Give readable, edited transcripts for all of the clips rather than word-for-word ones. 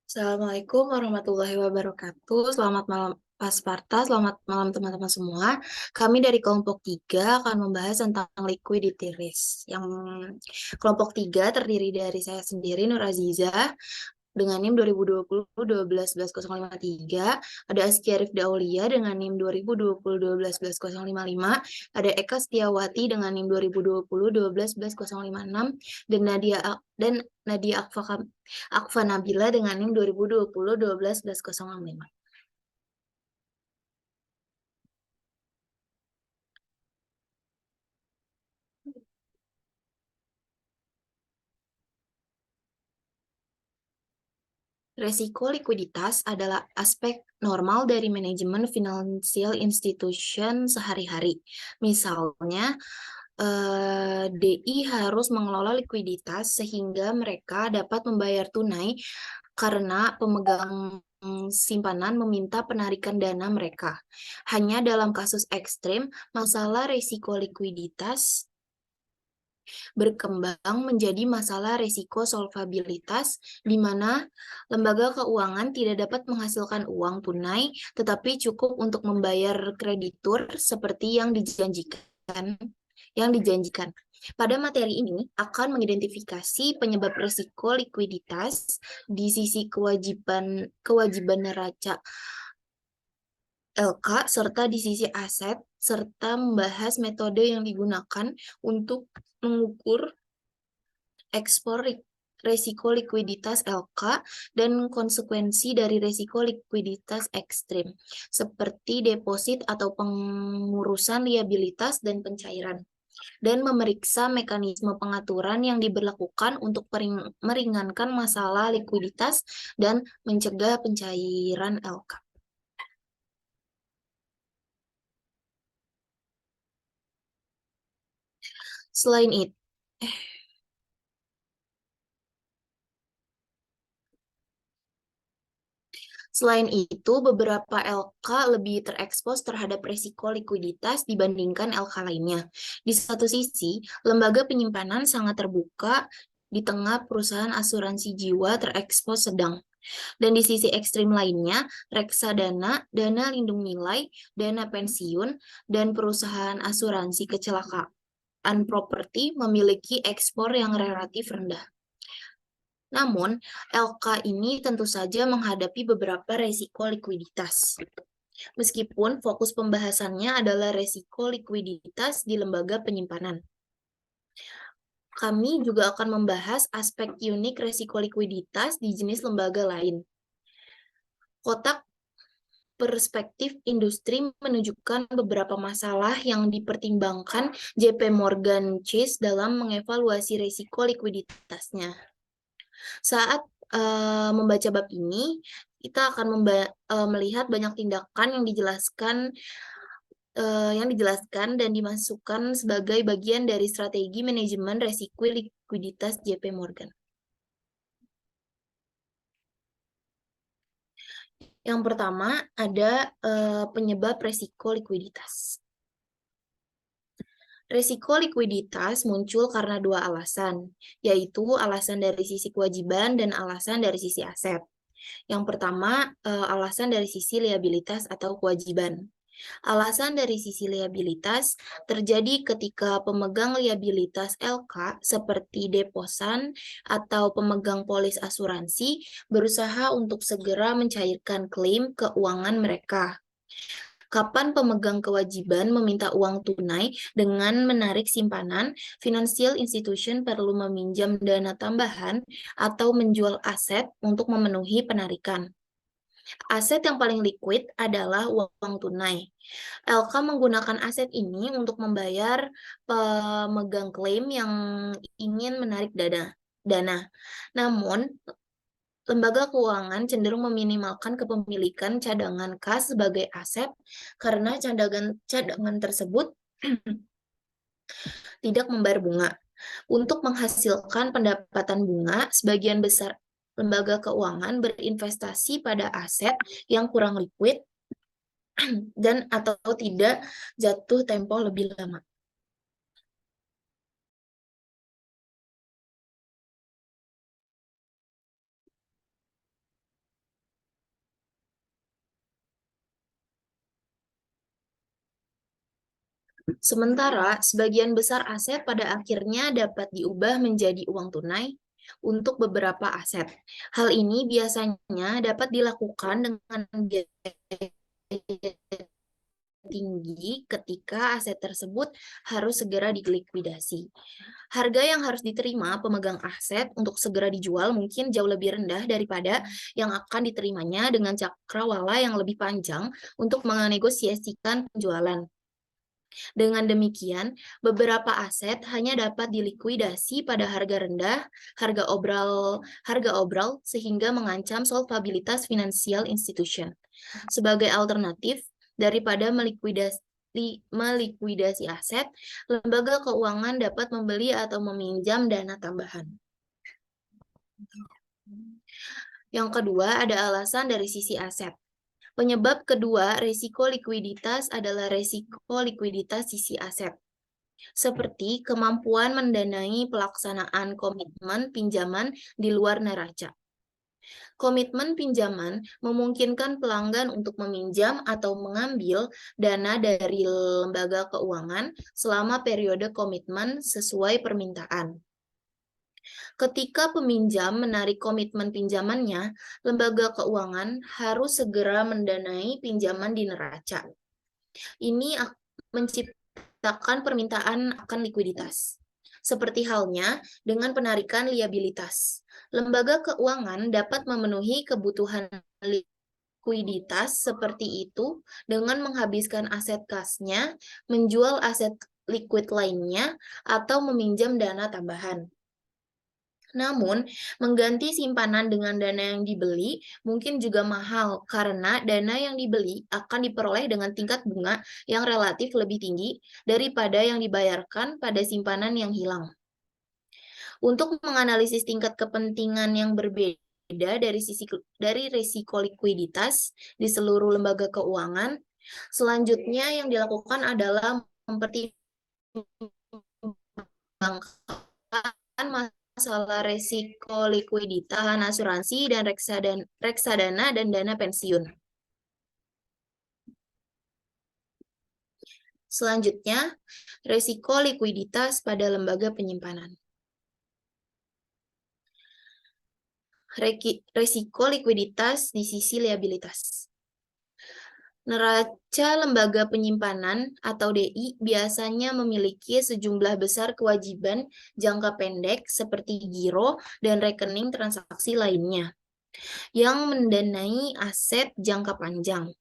Assalamualaikum warahmatullahi wabarakatuh. Selamat malam Pak Sparta, selamat malam teman-teman semua. Kami dari kelompok 3 akan membahas tentang liquidity risk. Yang kelompok 3 terdiri dari saya sendiri, Nur Aziza, dengan NIM 2020-12-11053, ada Askia Rifda Aulia dengan NIM 2020-12-11055, ada Eka Setiawati dengan NIM 2020-12-11056, dan Nadia Akfa Nabila dengan NIM 2020-12-11065. Resiko likuiditas adalah aspek normal dari manajemen financial institution sehari-hari. Misalnya, DI harus mengelola likuiditas sehingga mereka dapat membayar tunai karena pemegang simpanan meminta penarikan dana mereka. Hanya dalam kasus ekstrim, masalah risiko likuiditas berkembang menjadi masalah risiko solvabilitas, di mana lembaga keuangan tidak dapat menghasilkan uang tunai, tetapi cukup untuk membayar kreditur seperti yang dijanjikan. Pada materi ini akan mengidentifikasi penyebab risiko likuiditas di sisi kewajiban neraca LK serta di sisi aset, serta membahas metode yang digunakan untuk mengukur ekspor resiko likuiditas LK dan konsekuensi dari resiko likuiditas ekstrim, seperti deposit atau pengurusan liabilitas dan pencairan, dan memeriksa mekanisme pengaturan yang diberlakukan untuk meringankan masalah likuiditas dan mencegah pencairan LK. Selain itu, Selain itu, beberapa LK lebih terekspos terhadap risiko likuiditas dibandingkan LK lainnya. Di satu sisi, lembaga penyimpanan sangat terbuka di tengah perusahaan asuransi jiwa terekspos sedang. Dan di sisi ekstrim lainnya, reksadana, dana lindung nilai, dana pensiun, dan perusahaan asuransi kecelakaan properti memiliki ekspor yang relatif rendah. Namun, LK ini tentu saja menghadapi beberapa resiko likuiditas. Meskipun fokus pembahasannya adalah resiko likuiditas di lembaga penyimpanan. Kami juga akan membahas aspek unik resiko likuiditas di jenis lembaga lain. Kotak perspektif industri menunjukkan beberapa masalah yang dipertimbangkan JP Morgan Chase dalam mengevaluasi resiko likuiditasnya. Saat membaca bab ini, kita akan melihat banyak tindakan yang dijelaskan dan dimasukkan sebagai bagian dari strategi manajemen resiko likuiditas JP Morgan. Yang pertama ada penyebab resiko likuiditas. Resiko likuiditas muncul karena dua alasan, yaitu alasan dari sisi kewajiban dan alasan dari sisi aset. Yang pertama, alasan dari sisi liabilitas atau kewajiban. Alasan dari sisi liabilitas terjadi ketika pemegang liabilitas LK seperti deposan atau pemegang polis asuransi berusaha untuk segera mencairkan klaim keuangan mereka. Kapan pemegang kewajiban meminta uang tunai dengan menarik simpanan, financial institution perlu meminjam dana tambahan atau menjual aset untuk memenuhi penarikan. Aset yang paling liquid adalah uang tunai. LK menggunakan aset ini untuk membayar pemegang klaim yang ingin menarik dana. Namun, lembaga keuangan cenderung meminimalkan kepemilikan cadangan kas sebagai aset karena cadangan tersebut tidak membayar bunga. Untuk menghasilkan pendapatan bunga, sebagian besar lembaga keuangan berinvestasi pada aset yang kurang liquid dan atau tidak jatuh tempo lebih lama. Sementara sebagian besar aset pada akhirnya dapat diubah menjadi uang tunai untuk beberapa aset. Hal ini biasanya dapat dilakukan dengan biaya tinggi ketika aset tersebut harus segera dilikuidasi. Harga yang harus diterima pemegang aset untuk segera dijual mungkin jauh lebih rendah daripada yang akan diterimanya dengan cakrawala yang lebih panjang untuk menegosiasikan penjualan. Dengan demikian, beberapa aset hanya dapat dilikuidasi pada harga rendah, harga obral sehingga mengancam solvabilitas finansial institution. Sebagai alternatif, daripada melikuidasi aset, lembaga keuangan dapat membeli atau meminjam dana tambahan. Yang kedua, ada alasan dari sisi aset. Penyebab kedua, risiko likuiditas adalah risiko likuiditas sisi aset, seperti kemampuan mendanai pelaksanaan komitmen pinjaman di luar neraca. Komitmen pinjaman memungkinkan pelanggan untuk meminjam atau mengambil dana dari lembaga keuangan selama periode komitmen sesuai permintaan. Ketika peminjam menarik komitmen pinjamannya, lembaga keuangan harus segera mendanai pinjaman di neraca. Ini menciptakan permintaan akan likuiditas. Seperti halnya dengan penarikan liabilitas. Lembaga keuangan dapat memenuhi kebutuhan likuiditas seperti itu dengan menghabiskan aset kasnya, menjual aset liquid lainnya, atau meminjam dana tambahan. Namun, mengganti simpanan dengan dana yang dibeli mungkin juga mahal karena dana yang dibeli akan diperoleh dengan tingkat bunga yang relatif lebih tinggi daripada yang dibayarkan pada simpanan yang hilang. Untuk menganalisis tingkat kepentingan yang berbeda dari risiko likuiditas di seluruh lembaga keuangan, selanjutnya yang dilakukan adalah mempertimbangkan masalah risiko likuiditas, asuransi, dan reksadana dan dana pensiun. Selanjutnya, risiko likuiditas pada lembaga penyimpanan. Risiko likuiditas di sisi liabilitas. Neraca lembaga penyimpanan atau DI biasanya memiliki sejumlah besar kewajiban jangka pendek seperti giro dan rekening transaksi lainnya yang mendanai aset jangka panjang.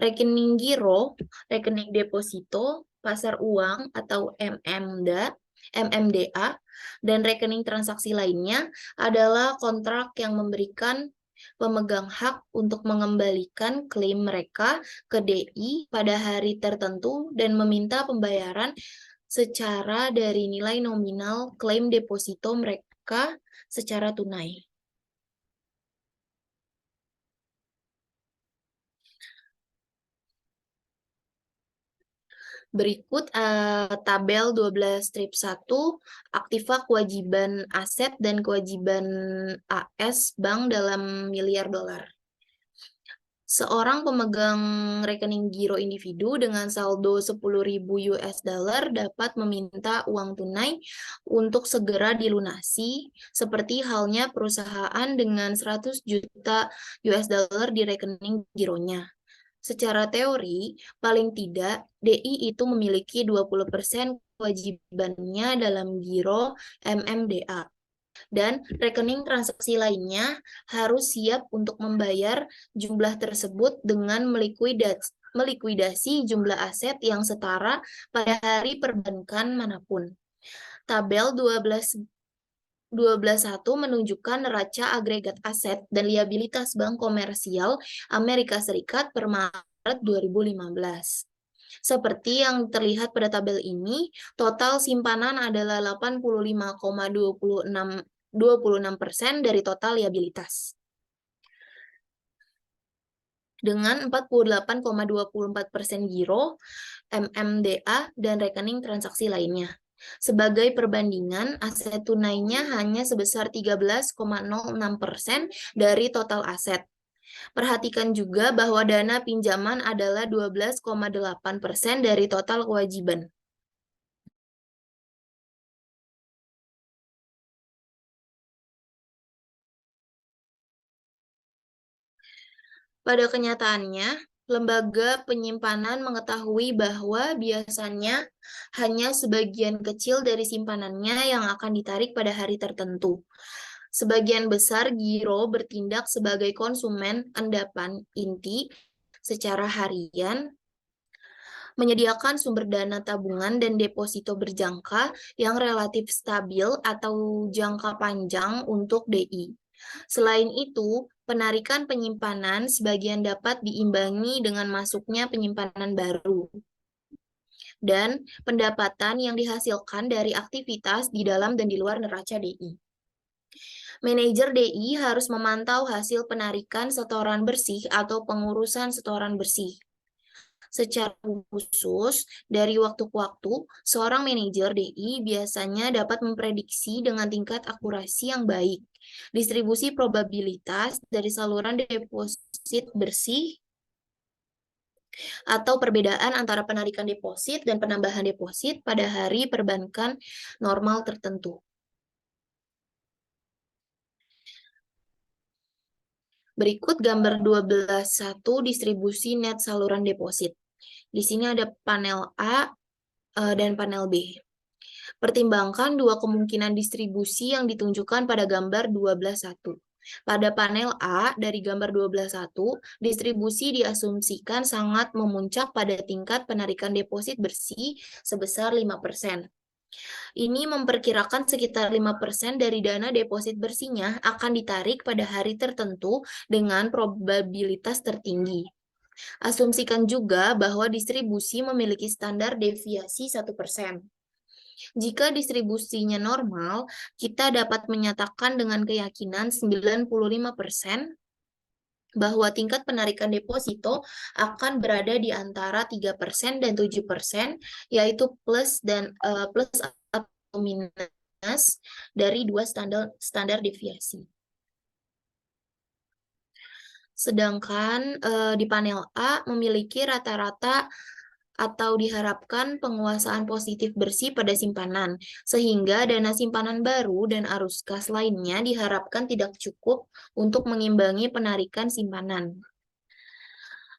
Rekening giro, rekening deposito, pasar uang atau MMDA, dan rekening transaksi lainnya adalah kontrak yang memberikan pemegang hak untuk mengembalikan klaim mereka ke DI pada hari tertentu dan meminta pembayaran secara dari nilai nominal klaim deposito mereka secara tunai. Berikut tabel 12 strip 1, aktiva kewajiban aset dan kewajiban AS bank dalam miliar dolar. Seorang pemegang rekening giro individu dengan saldo 10.000 US dollar dapat meminta uang tunai untuk segera dilunasi, seperti halnya perusahaan dengan 100 juta US dollar di rekening gironya. Secara teori, paling tidak DI itu memiliki 20% kewajibannya dalam giro MMDA. Dan rekening transaksi lainnya harus siap untuk membayar jumlah tersebut dengan melikuidasi jumlah aset yang setara pada hari perbankan manapun. Tabel 12.1 menunjukkan neraca agregat aset dan liabilitas bank komersial Amerika Serikat per Maret 2015. Seperti yang terlihat pada tabel ini, total simpanan adalah 85,26% dari total liabilitas. Dengan 48,24% giro, MMDA, dan rekening transaksi lainnya. Sebagai perbandingan, aset tunainya hanya sebesar 13,06% dari total aset. Perhatikan juga bahwa dana pinjaman adalah 12,8% dari total kewajiban. Pada kenyataannya, lembaga penyimpanan mengetahui bahwa biasanya hanya sebagian kecil dari simpanannya yang akan ditarik pada hari tertentu. Sebagian besar giro bertindak sebagai konsumen endapan inti secara harian, menyediakan sumber dana tabungan dan deposito berjangka yang relatif stabil atau jangka panjang untuk DI. Selain itu, penarikan penyimpanan sebagian dapat diimbangi dengan masuknya penyimpanan baru dan pendapatan yang dihasilkan dari aktivitas di dalam dan di luar neraca DI. Manajer DI harus memantau hasil penarikan setoran bersih atau pengurusan setoran bersih. Secara khusus, dari waktu ke waktu, seorang manajer DI biasanya dapat memprediksi dengan tingkat akurasi yang baik distribusi probabilitas dari saluran deposit bersih atau perbedaan antara penarikan deposit dan penambahan deposit pada hari perbankan normal tertentu. Berikut gambar 12.1 distribusi net saluran deposit. Di sini ada panel A dan panel B. Pertimbangkan dua kemungkinan distribusi yang ditunjukkan pada gambar 12.1. Pada panel A dari gambar 12.1, distribusi diasumsikan sangat memuncak pada tingkat penarikan deposit bersih sebesar 5%. Ini memperkirakan sekitar 5% dari dana deposit bersihnya akan ditarik pada hari tertentu dengan probabilitas tertinggi. Asumsikan juga bahwa distribusi memiliki standar deviasi 1%. Jika distribusinya normal, kita dapat menyatakan dengan keyakinan 95% bahwa tingkat penarikan deposito akan berada di antara 3% dan 7%, yaitu plus atau minus dari dua standar deviasi. Sedangkan di panel A memiliki rata-rata atau diharapkan penguasaan positif bersih pada simpanan, sehingga dana simpanan baru dan arus kas lainnya diharapkan tidak cukup untuk mengimbangi penarikan simpanan.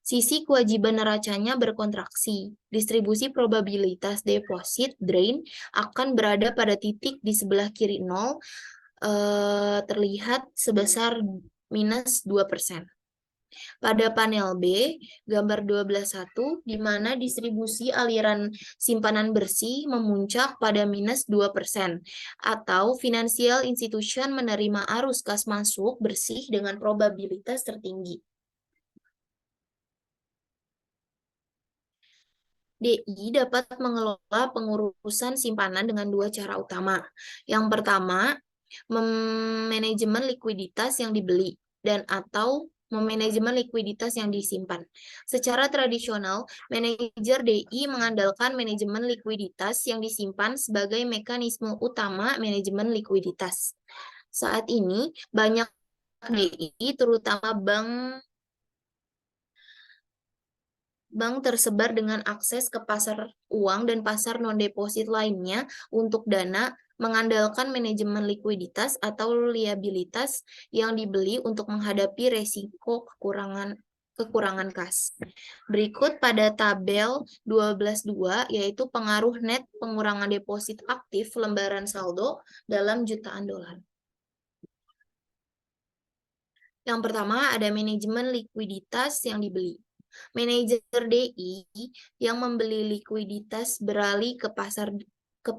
Sisi kewajiban neracanya berkontraksi. Distribusi probabilitas deposit drain akan berada pada titik di sebelah kiri 0, terlihat sebesar minus 2%. Pada panel B, gambar 12.1, di mana distribusi aliran simpanan bersih memuncak pada minus 2%, atau financial institution menerima arus kas masuk bersih dengan probabilitas tertinggi. DI dapat mengelola pengurusan simpanan dengan dua cara utama. Yang pertama, manajemen likuiditas yang dibeli dan atau memanajemen likuiditas yang disimpan. Secara tradisional, manajer DI mengandalkan manajemen likuiditas yang disimpan sebagai mekanisme utama manajemen likuiditas. Saat ini, banyak DI, terutama bank tersebar dengan akses ke pasar uang dan pasar non-deposit lainnya untuk dana mengandalkan manajemen likuiditas atau liabilitas yang dibeli untuk menghadapi resiko kekurangan kas. Berikut pada tabel 12.2 yaitu pengaruh net pengurangan deposit aktif lembaran saldo dalam jutaan dolar. Yang pertama ada manajemen likuiditas yang dibeli. Manajer DI yang membeli likuiditas beralih ke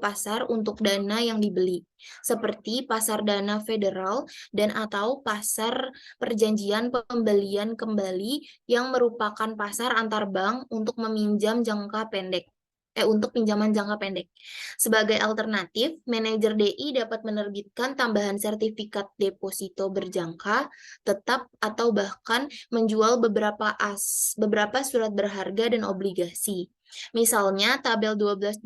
pasar untuk dana yang dibeli, seperti pasar dana federal dan atau pasar perjanjian pembelian kembali yang merupakan pasar antar bank untuk meminjam jangka pendek. Untuk pinjaman jangka pendek. Sebagai alternatif, manajer DI dapat menerbitkan tambahan sertifikat deposito berjangka tetap atau bahkan menjual beberapa surat berharga dan obligasi. Misalnya tabel 12.2,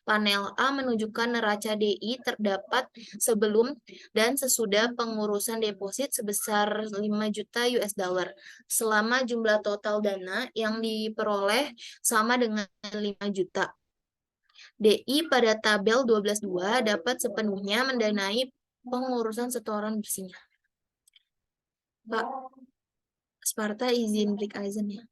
panel A menunjukkan neraca DI terdapat sebelum dan sesudah pengurusan deposit sebesar 5 juta US dollar selama jumlah total dana yang diperoleh sama dengan 5 juta. DI pada tabel 12.2 dapat sepenuhnya mendanai pengurusan setoran bersihnya. Sparta izin break Eisen ya.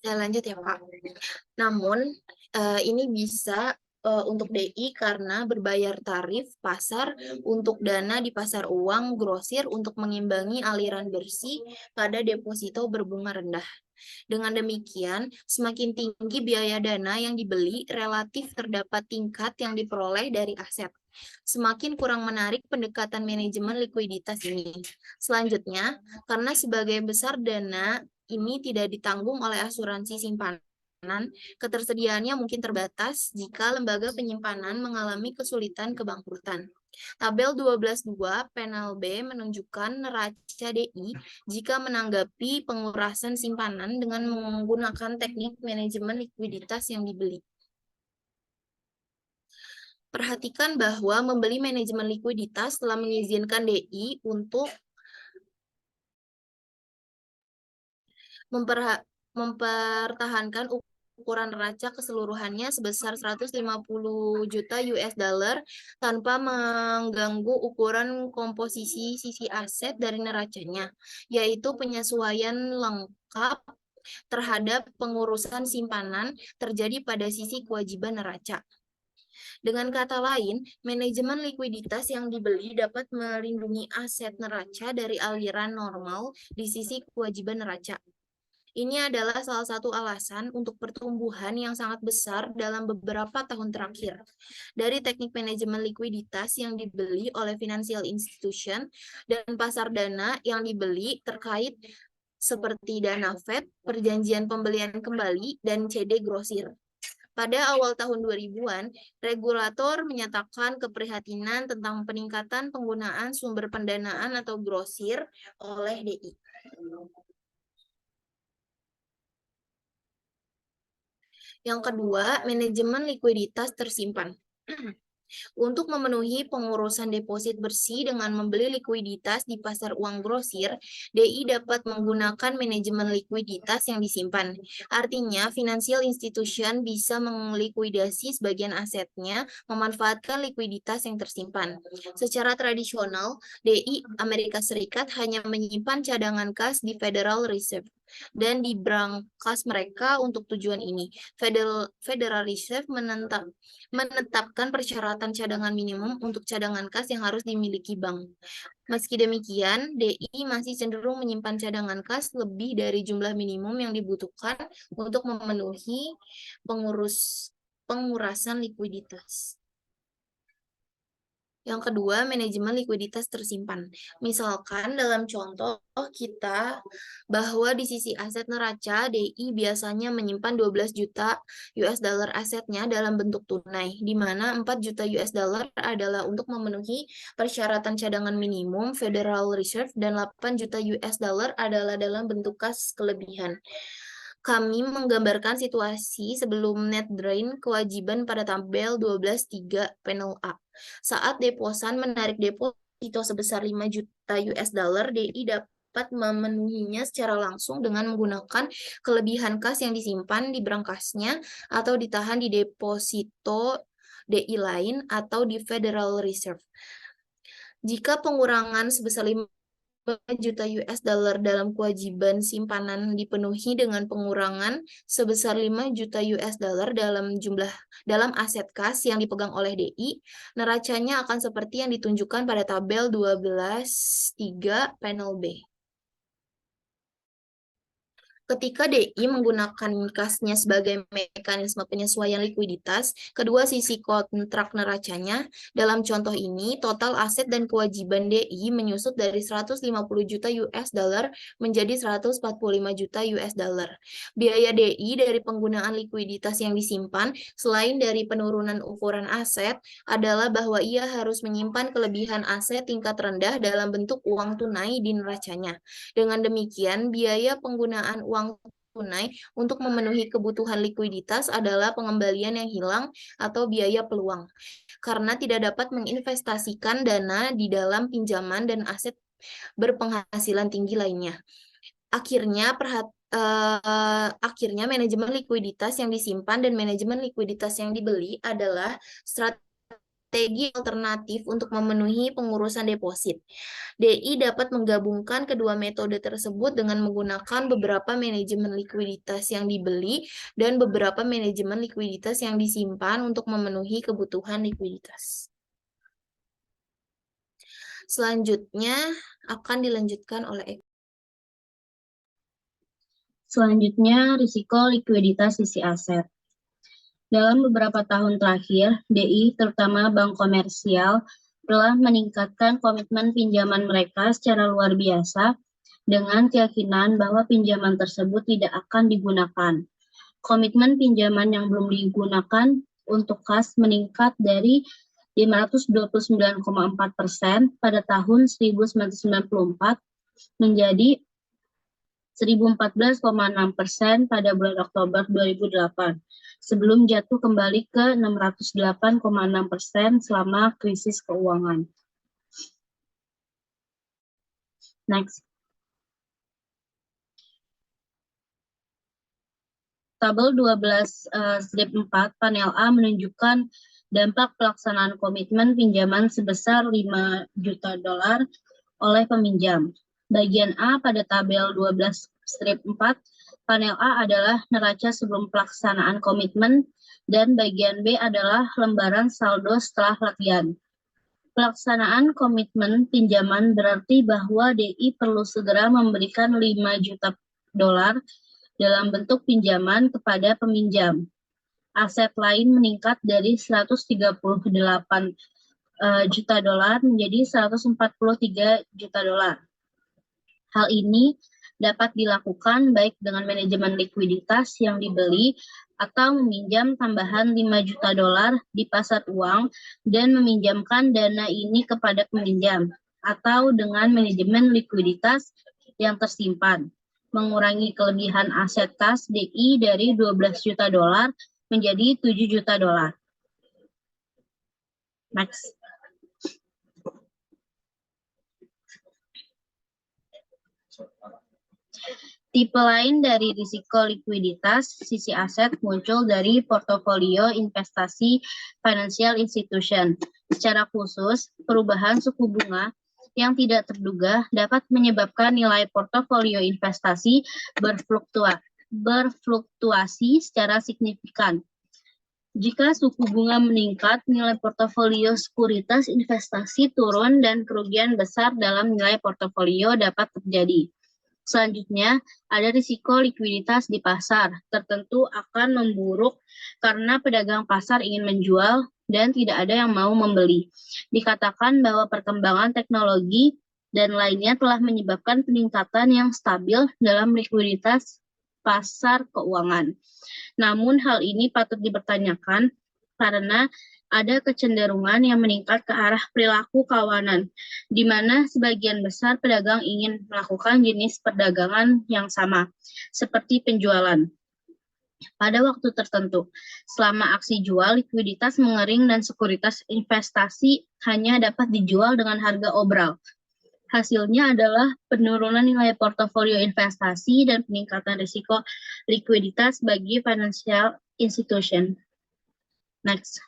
Saya lanjut ya, Pak. Namun, ini bisa untuk DI karena berbayar tarif pasar untuk dana di pasar uang grosir untuk mengimbangi aliran bersih pada deposito berbunga rendah. Dengan demikian, semakin tinggi biaya dana yang dibeli relatif terdapat tingkat yang diperoleh dari aset. Semakin kurang menarik pendekatan manajemen likuiditas ini. Selanjutnya, karena sebagai besar dana ini tidak ditanggung oleh asuransi simpanan, ketersediaannya mungkin terbatas jika lembaga penyimpanan mengalami kesulitan kebangkrutan. Tabel 12.2 panel B menunjukkan neraca DI jika menanggapi pengurasan simpanan dengan menggunakan teknik manajemen likuiditas yang dibeli. Perhatikan bahwa membeli manajemen likuiditas telah mengizinkan DI untuk mempertahankan ukuran neraca keseluruhannya sebesar 150 juta US dollar tanpa mengganggu ukuran komposisi sisi aset dari neracanya, yaitu penyesuaian lengkap terhadap pengurusan simpanan terjadi pada sisi kewajiban neraca. Dengan kata lain, manajemen likuiditas yang dibeli dapat melindungi aset neraca dari aliran normal di sisi kewajiban neraca. Ini adalah salah satu alasan untuk pertumbuhan yang sangat besar dalam beberapa tahun terakhir. Dari teknik manajemen likuiditas yang dibeli oleh financial institution dan pasar dana yang dibeli terkait seperti dana Fed, perjanjian pembelian kembali, dan CD grosir. Pada awal tahun 2000-an, regulator menyatakan keprihatinan tentang peningkatan penggunaan sumber pendanaan atau grosir oleh DI. Yang kedua, manajemen likuiditas tersimpan. Untuk memenuhi pengurusan deposit bersih dengan membeli likuiditas di pasar uang grosir, DI dapat menggunakan manajemen likuiditas yang disimpan. Artinya, financial institution bisa melikuidasi sebagian asetnya, memanfaatkan likuiditas yang tersimpan. Secara tradisional, DI Amerika Serikat hanya menyimpan cadangan kas di Federal Reserve dan di brankas mereka untuk tujuan ini. Federal Reserve menetapkan persyaratan cadangan minimum untuk cadangan kas yang harus dimiliki bank. Meski demikian, DI masih cenderung menyimpan cadangan kas lebih dari jumlah minimum yang dibutuhkan untuk memenuhi pengurasan likuiditas. Yang kedua, manajemen likuiditas tersimpan. Misalkan dalam contoh kita bahwa di sisi aset neraca, DI biasanya menyimpan 12 juta US dollar asetnya dalam bentuk tunai, di mana 4 juta US dollar adalah untuk memenuhi persyaratan cadangan minimum Federal Reserve dan 8 juta US dollar adalah dalam bentuk kas kelebihan. Kami menggambarkan situasi sebelum net drain kewajiban pada tabel 12.3 panel A. Saat deposan menarik deposito sebesar 5 juta US dollar, DI dapat memenuhinya secara langsung dengan menggunakan kelebihan kas yang disimpan di brankasnya atau ditahan di deposito DI lain atau di Federal Reserve. Jika pengurangan sebesar 5 juta US dollar dalam kewajiban simpanan dipenuhi dengan pengurangan sebesar 5 juta US dollar dalam aset kas yang dipegang oleh DI, neracanya akan seperti yang ditunjukkan pada tabel 12.3 panel B. Ketika DI menggunakan kasnya sebagai mekanisme penyesuaian likuiditas, kedua sisi kontrak neracanya, dalam contoh ini, total aset dan kewajiban DI menyusut dari 150 juta US dollar menjadi 145 juta US dollar. Biaya DI dari penggunaan likuiditas yang disimpan, selain dari penurunan ukuran aset, adalah bahwa ia harus menyimpan kelebihan aset tingkat rendah dalam bentuk uang tunai di neracanya. Dengan demikian, biaya penggunaan uang tunai untuk memenuhi kebutuhan likuiditas adalah pengembalian yang hilang atau biaya peluang, karena tidak dapat menginvestasikan dana di dalam pinjaman dan aset berpenghasilan tinggi lainnya. Akhirnya manajemen likuiditas yang disimpan dan manajemen likuiditas yang dibeli adalah strategi alternatif untuk memenuhi pengurusan deposit. DI dapat menggabungkan kedua metode tersebut dengan menggunakan beberapa manajemen likuiditas yang dibeli dan beberapa manajemen likuiditas yang disimpan untuk memenuhi kebutuhan likuiditas. Selanjutnya akan dilanjutkan oleh Selanjutnya, risiko likuiditas sisi aset. Dalam beberapa tahun terakhir, DI, terutama bank komersial, telah meningkatkan komitmen pinjaman mereka secara luar biasa dengan keyakinan bahwa pinjaman tersebut tidak akan digunakan. Komitmen pinjaman yang belum digunakan untuk kas meningkat dari 529,4% pada tahun 1994 menjadi 1014,6% pada bulan Oktober 2008, sebelum jatuh kembali ke 608,6% selama krisis keuangan. Next. Tabel 12/4 panel A menunjukkan dampak pelaksanaan komitmen pinjaman sebesar 5 juta dolar oleh peminjam. Bagian A pada tabel 12/4 panel A adalah neraca sebelum pelaksanaan komitmen dan bagian B adalah lembaran saldo setelah latihan. Pelaksanaan komitmen pinjaman berarti bahwa DI perlu segera memberikan 5 juta dolar dalam bentuk pinjaman kepada peminjam. Aset lain meningkat dari 138 juta dolar menjadi 143 juta dolar. Hal ini dapat dilakukan baik dengan manajemen likuiditas yang dibeli atau meminjam tambahan 5 juta dolar di pasar uang dan meminjamkan dana ini kepada peminjam, atau dengan manajemen likuiditas yang tersimpan, mengurangi kelebihan aset kas DI dari 12 juta dolar menjadi 7 juta dolar. Next. Tipe lain dari risiko likuiditas sisi aset muncul dari portofolio investasi financial institution. Secara khusus, perubahan suku bunga yang tidak terduga dapat menyebabkan nilai portofolio investasi berfluktuasi secara signifikan. Jika suku bunga meningkat, nilai portofolio sekuritas investasi turun dan kerugian besar dalam nilai portofolio dapat terjadi. Selanjutnya, ada risiko likuiditas di pasar tertentu akan memburuk karena pedagang pasar ingin menjual dan tidak ada yang mau membeli. Dikatakan bahwa perkembangan teknologi dan lainnya telah menyebabkan peningkatan yang stabil dalam likuiditas pasar keuangan. Namun hal ini patut dipertanyakan karena ada kecenderungan yang meningkat ke arah perilaku kawanan, di mana sebagian besar pedagang ingin melakukan jenis perdagangan yang sama, seperti penjualan pada waktu tertentu. Selama aksi jual, likuiditas mengering dan sekuritas investasi hanya dapat dijual dengan harga obral. Hasilnya adalah penurunan nilai portofolio investasi dan peningkatan risiko likuiditas bagi financial institution. Next.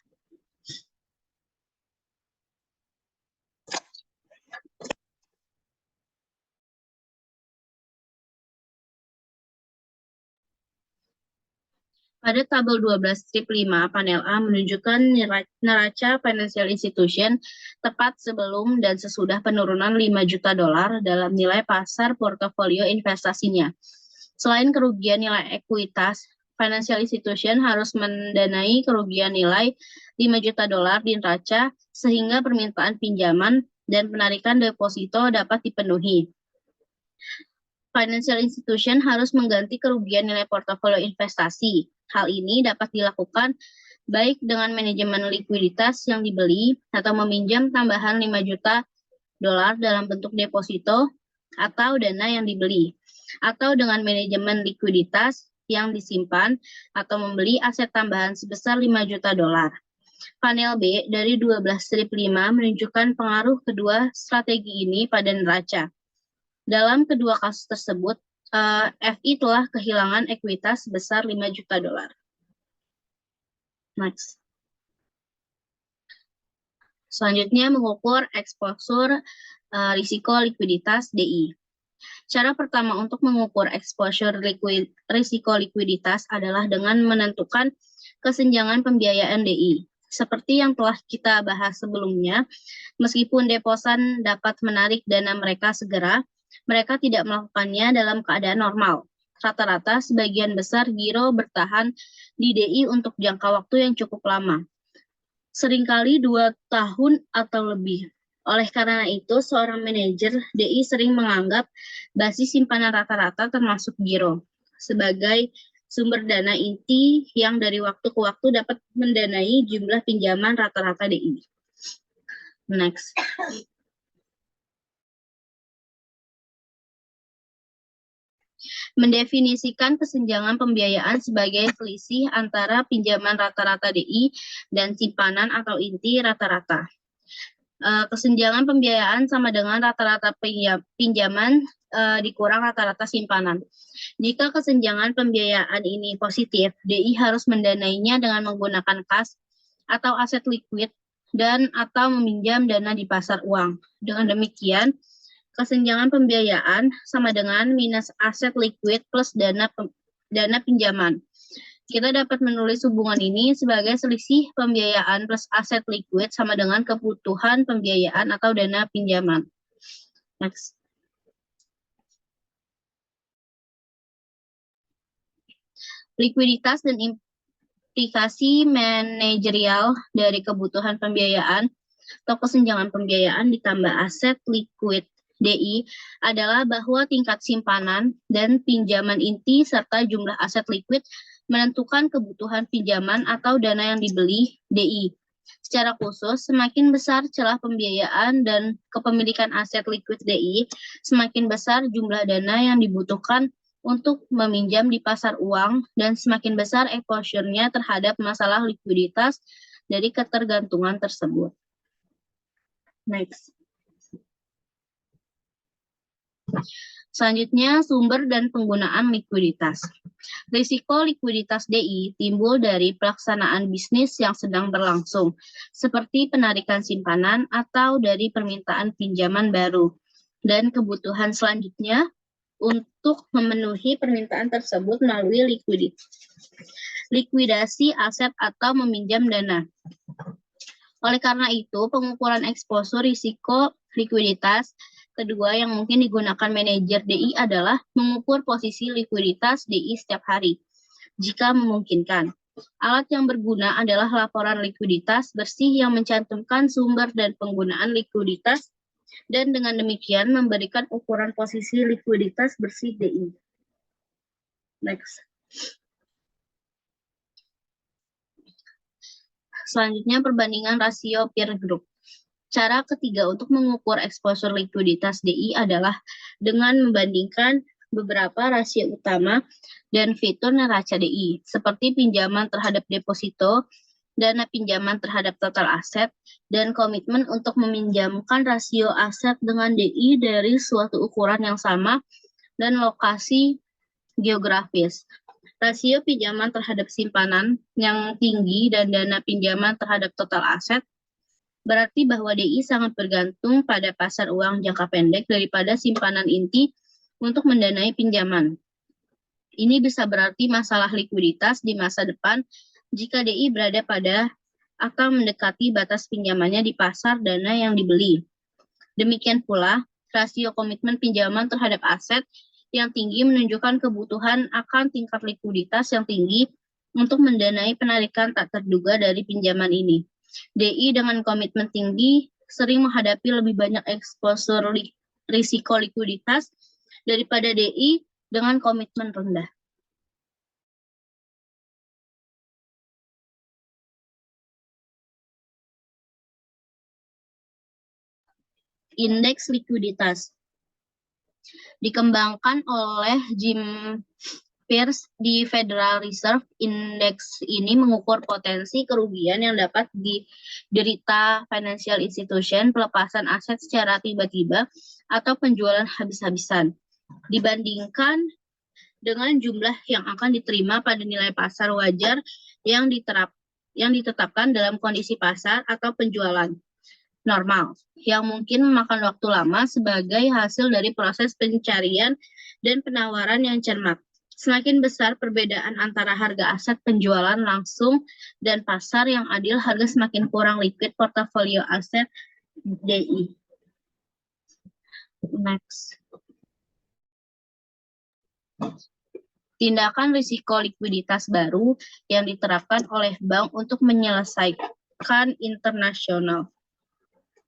Pada tabel 12/5 panel A menunjukkan neraca financial institution tepat sebelum dan sesudah penurunan 5 juta dolar dalam nilai pasar portofolio investasinya. Selain kerugian nilai ekuitas, financial institution harus mendanai kerugian nilai 5 juta dolar di neraca sehingga permintaan pinjaman dan penarikan deposito dapat dipenuhi. Financial institution harus mengganti kerugian nilai portofolio investasi. Hal ini dapat dilakukan baik dengan manajemen likuiditas yang dibeli atau meminjam tambahan 5 juta dolar dalam bentuk deposito atau dana yang dibeli, atau dengan manajemen likuiditas yang disimpan atau membeli aset tambahan sebesar 5 juta dolar. Panel B dari 12/5 menunjukkan pengaruh kedua strategi ini pada neraca. Dalam kedua kasus tersebut, FI telah kehilangan ekuitas sebesar 5 juta dolar. Next. Selanjutnya mengukur exposure risiko likuiditas DI. Cara pertama untuk mengukur exposure risiko likuiditas adalah dengan menentukan kesenjangan pembiayaan DI. Seperti yang telah kita bahas sebelumnya, meskipun deposan dapat menarik dana mereka segera, mereka tidak melakukannya dalam keadaan normal. Rata-rata sebagian besar giro bertahan di DI untuk jangka waktu yang cukup lama, seringkali 2 tahun atau lebih. Oleh karena itu, seorang manajer DI sering menganggap basis simpanan rata-rata termasuk giro sebagai sumber dana inti yang dari waktu ke waktu dapat mendanai jumlah pinjaman rata-rata DI. Next. Mendefinisikan kesenjangan pembiayaan sebagai selisih antara pinjaman rata-rata DI dan simpanan atau inti rata-rata. Kesenjangan pembiayaan sama dengan rata-rata pinjaman dikurang rata-rata simpanan. Jika kesenjangan pembiayaan ini positif, DI harus mendanainya dengan menggunakan kas atau aset likuid dan atau meminjam dana di pasar uang. Dengan demikian, kesenjangan pembiayaan sama dengan minus aset likuid plus dana pinjaman. Kita dapat menulis hubungan ini sebagai selisih pembiayaan plus aset likuid sama dengan kebutuhan pembiayaan atau dana pinjaman. Next. Likuiditas dan implikasi manajerial dari kebutuhan pembiayaan atau kesenjangan pembiayaan ditambah aset likuid DI adalah bahwa tingkat simpanan dan pinjaman inti serta jumlah aset likuid menentukan kebutuhan pinjaman atau dana yang dibeli DI. Secara khusus, semakin besar celah pembiayaan dan kepemilikan aset likuid DI, semakin besar jumlah dana yang dibutuhkan untuk meminjam di pasar uang dan semakin besar exposure-nya terhadap masalah likuiditas dari ketergantungan tersebut. Next. Selanjutnya, sumber dan penggunaan likuiditas. Risiko likuiditas DI timbul dari pelaksanaan bisnis yang sedang berlangsung, seperti penarikan simpanan atau dari permintaan pinjaman baru, dan kebutuhan selanjutnya untuk memenuhi permintaan tersebut melalui likuidasi aset atau meminjam dana. Oleh karena itu, pengukuran exposure risiko likuiditas kedua yang mungkin digunakan manajer DI adalah mengukur posisi likuiditas DI setiap hari, jika memungkinkan. Alat yang berguna adalah laporan likuiditas bersih yang mencantumkan sumber dan penggunaan likuiditas, dan dengan demikian memberikan ukuran posisi likuiditas bersih DI. Next. Selanjutnya, perbandingan rasio peer group. Cara ketiga untuk mengukur exposure likuiditas DI adalah dengan membandingkan beberapa rasio utama dan fitur neraca DI, seperti pinjaman terhadap deposito, dana pinjaman terhadap total aset, dan komitmen untuk meminjamkan rasio aset dengan DI dari suatu ukuran yang sama dan lokasi geografis. Rasio pinjaman terhadap simpanan yang tinggi dan dana pinjaman terhadap total aset berarti bahwa DI sangat bergantung pada pasar uang jangka pendek daripada simpanan inti untuk mendanai pinjaman. Ini bisa berarti masalah likuiditas di masa depan jika DI berada pada atau mendekati batas pinjamannya di pasar dana yang dibeli. Demikian pula, rasio komitmen pinjaman terhadap aset yang tinggi menunjukkan kebutuhan akan tingkat likuiditas yang tinggi untuk mendanai penarikan tak terduga dari pinjaman ini. DI dengan komitmen tinggi sering menghadapi lebih banyak eksposur risiko likuiditas daripada DI dengan komitmen rendah. Indeks likuiditas dikembangkan oleh Jim Pierce di Federal Reserve. Indeks ini mengukur potensi kerugian yang dapat diderita financial institution, pelepasan aset secara tiba-tiba, atau penjualan habis-habisan, dibandingkan dengan jumlah yang akan diterima pada nilai pasar wajar yang ditetapkan dalam kondisi pasar atau penjualan normal, yang mungkin memakan waktu lama sebagai hasil dari proses pencarian dan penawaran yang cermat. Semakin besar perbedaan antara harga aset penjualan langsung dan pasar yang adil, harga semakin kurang liquid portofolio aset DI. Next. Tindakan risiko likuiditas baru yang diterapkan oleh bank untuk menyelesaikan internasional.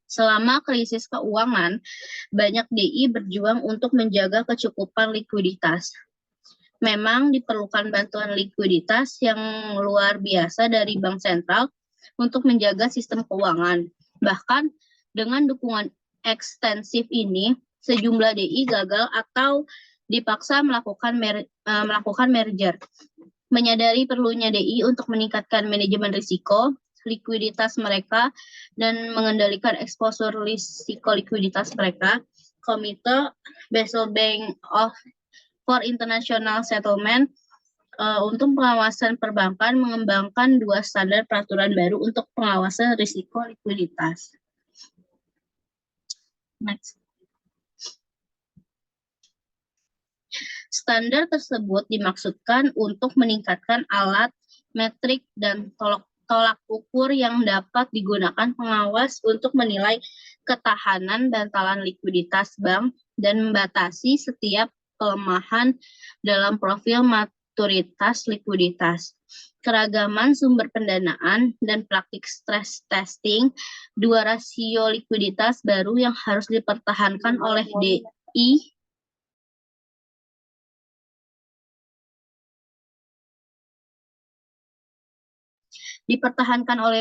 Selama krisis keuangan, banyak DI berjuang untuk menjaga kecukupan likuiditas. Memang diperlukan bantuan likuiditas yang luar biasa dari bank sentral untuk menjaga sistem keuangan. Bahkan dengan dukungan ekstensif ini, sejumlah DI gagal atau dipaksa melakukan merger. Menyadari perlunya DI untuk meningkatkan manajemen risiko, likuiditas mereka, dan mengendalikan eksposur risiko likuiditas mereka, Komite Basel Bank for International Settlement untuk pengawasan perbankan mengembangkan 2 standar peraturan baru untuk pengawasan risiko likuiditas. Next. Standar tersebut dimaksudkan untuk meningkatkan alat, metrik, dan tolak ukur yang dapat digunakan pengawas untuk menilai ketahanan bantalan likuiditas bank dan membatasi setiap kelemahan dalam profil maturitas likuiditas. Keragaman sumber pendanaan dan praktik stress testing, 2 rasio likuiditas baru yang harus dipertahankan oleh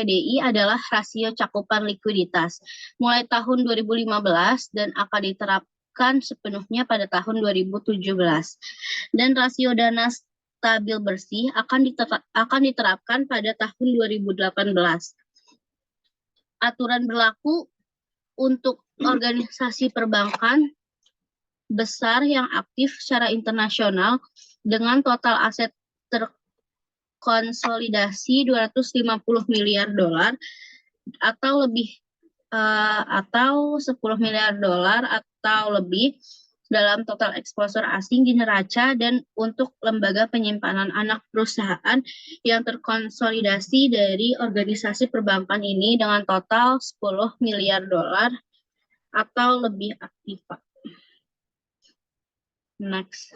DI adalah rasio cakupan likuiditas mulai tahun 2015 dan akan diterapkan sepenuhnya pada tahun 2017. Dan rasio dana stabil bersih akan diterapkan pada tahun 2018. Aturan berlaku untuk organisasi perbankan besar yang aktif secara internasional dengan total aset konsolidasi 250 miliar dolar atau lebih atau 10 miliar dolar atau lebih dalam total eksposur asing di neraca, dan untuk lembaga penyimpanan anak perusahaan yang terkonsolidasi dari organisasi perbankan ini dengan total 10 miliar dolar atau lebih aktif. Next.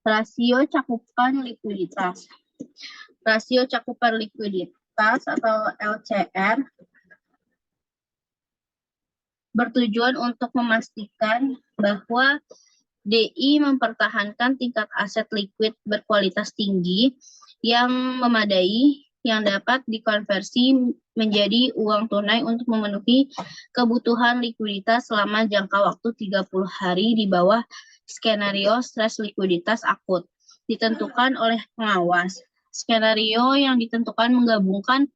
Rasio cakupan likuiditas. Rasio cakupan likuiditas atau LCR bertujuan untuk memastikan bahwa DI mempertahankan tingkat aset likuid berkualitas tinggi yang memadai yang dapat dikonversi menjadi uang tunai untuk memenuhi kebutuhan likuiditas selama jangka waktu 30 hari di bawah skenario stres likuiditas akut ditentukan oleh pengawas. Skenario yang ditentukan menggabungkan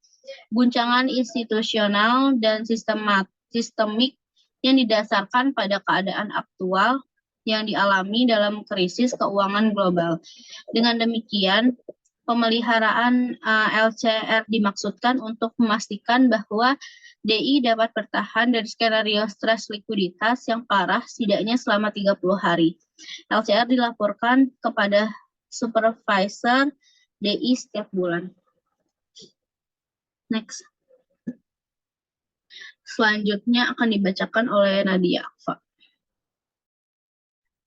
guncangan institusional dan sistemik yang didasarkan pada keadaan aktual yang dialami dalam krisis keuangan global. Dengan demikian, pemeliharaan LCR dimaksudkan untuk memastikan bahwa DI dapat bertahan dari skenario stres likuiditas yang parah setidaknya selama 30 hari. LCR dilaporkan kepada supervisor DI setiap bulan. Next. Selanjutnya akan dibacakan oleh Nadia Akfa.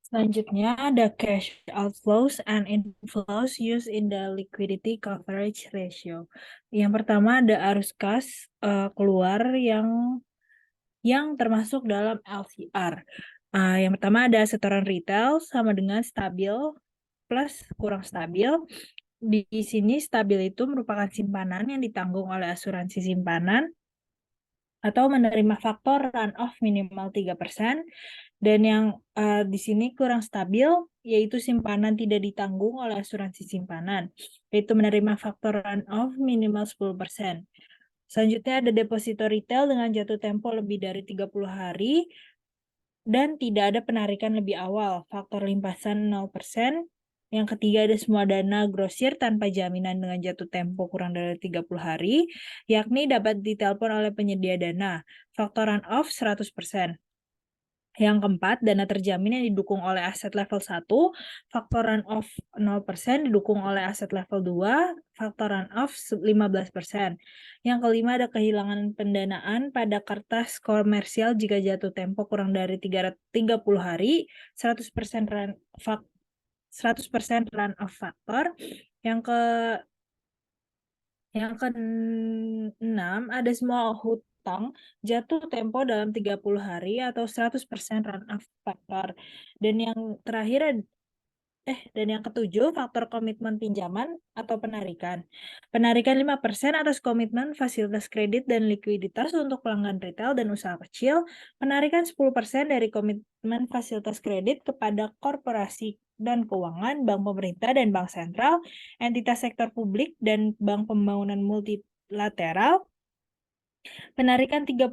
Selanjutnya ada cash outflows and inflows used in the liquidity coverage ratio. Yang pertama ada arus kas keluar yang termasuk dalam LCR. Yang pertama ada setoran retail sama dengan stabil plus kurang stabil. Di sini stabil itu merupakan simpanan yang ditanggung oleh asuransi simpanan atau menerima faktor run-off minimal 3%. Dan yang di sini kurang stabil, yaitu simpanan tidak ditanggung oleh asuransi simpanan, yaitu menerima faktor run-off minimal 10%. Selanjutnya ada deposito retail dengan jatuh tempo lebih dari 30 hari, dan tidak ada penarikan lebih awal, faktor limpasan 0%. Yang ketiga ada semua dana grosir tanpa jaminan dengan jatuh tempo kurang dari 30 hari, yakni dapat ditelepon oleh penyedia dana, faktor run-off 100%. Yang keempat, dana terjamin yang didukung oleh aset level 1, faktor run-off 0%, didukung oleh aset level 2, faktor run-off 15%. Yang kelima, ada kehilangan pendanaan pada kertas komersial jika jatuh tempo kurang dari 30 hari, 100% run-off faktor. Yang keenam, ada semua hutang jatuh tempo dalam 30 hari atau 100% run-off faktor. Dan yang ketujuh, faktor komitmen pinjaman atau penarikan. Penarikan 5% atas komitmen fasilitas kredit dan likuiditas untuk pelanggan retail dan usaha kecil. Penarikan 10% dari komitmen fasilitas kredit kepada korporasi dan keuangan, bank pemerintah dan bank sentral, entitas sektor publik dan bank pembangunan multilateral. Penarikan 30%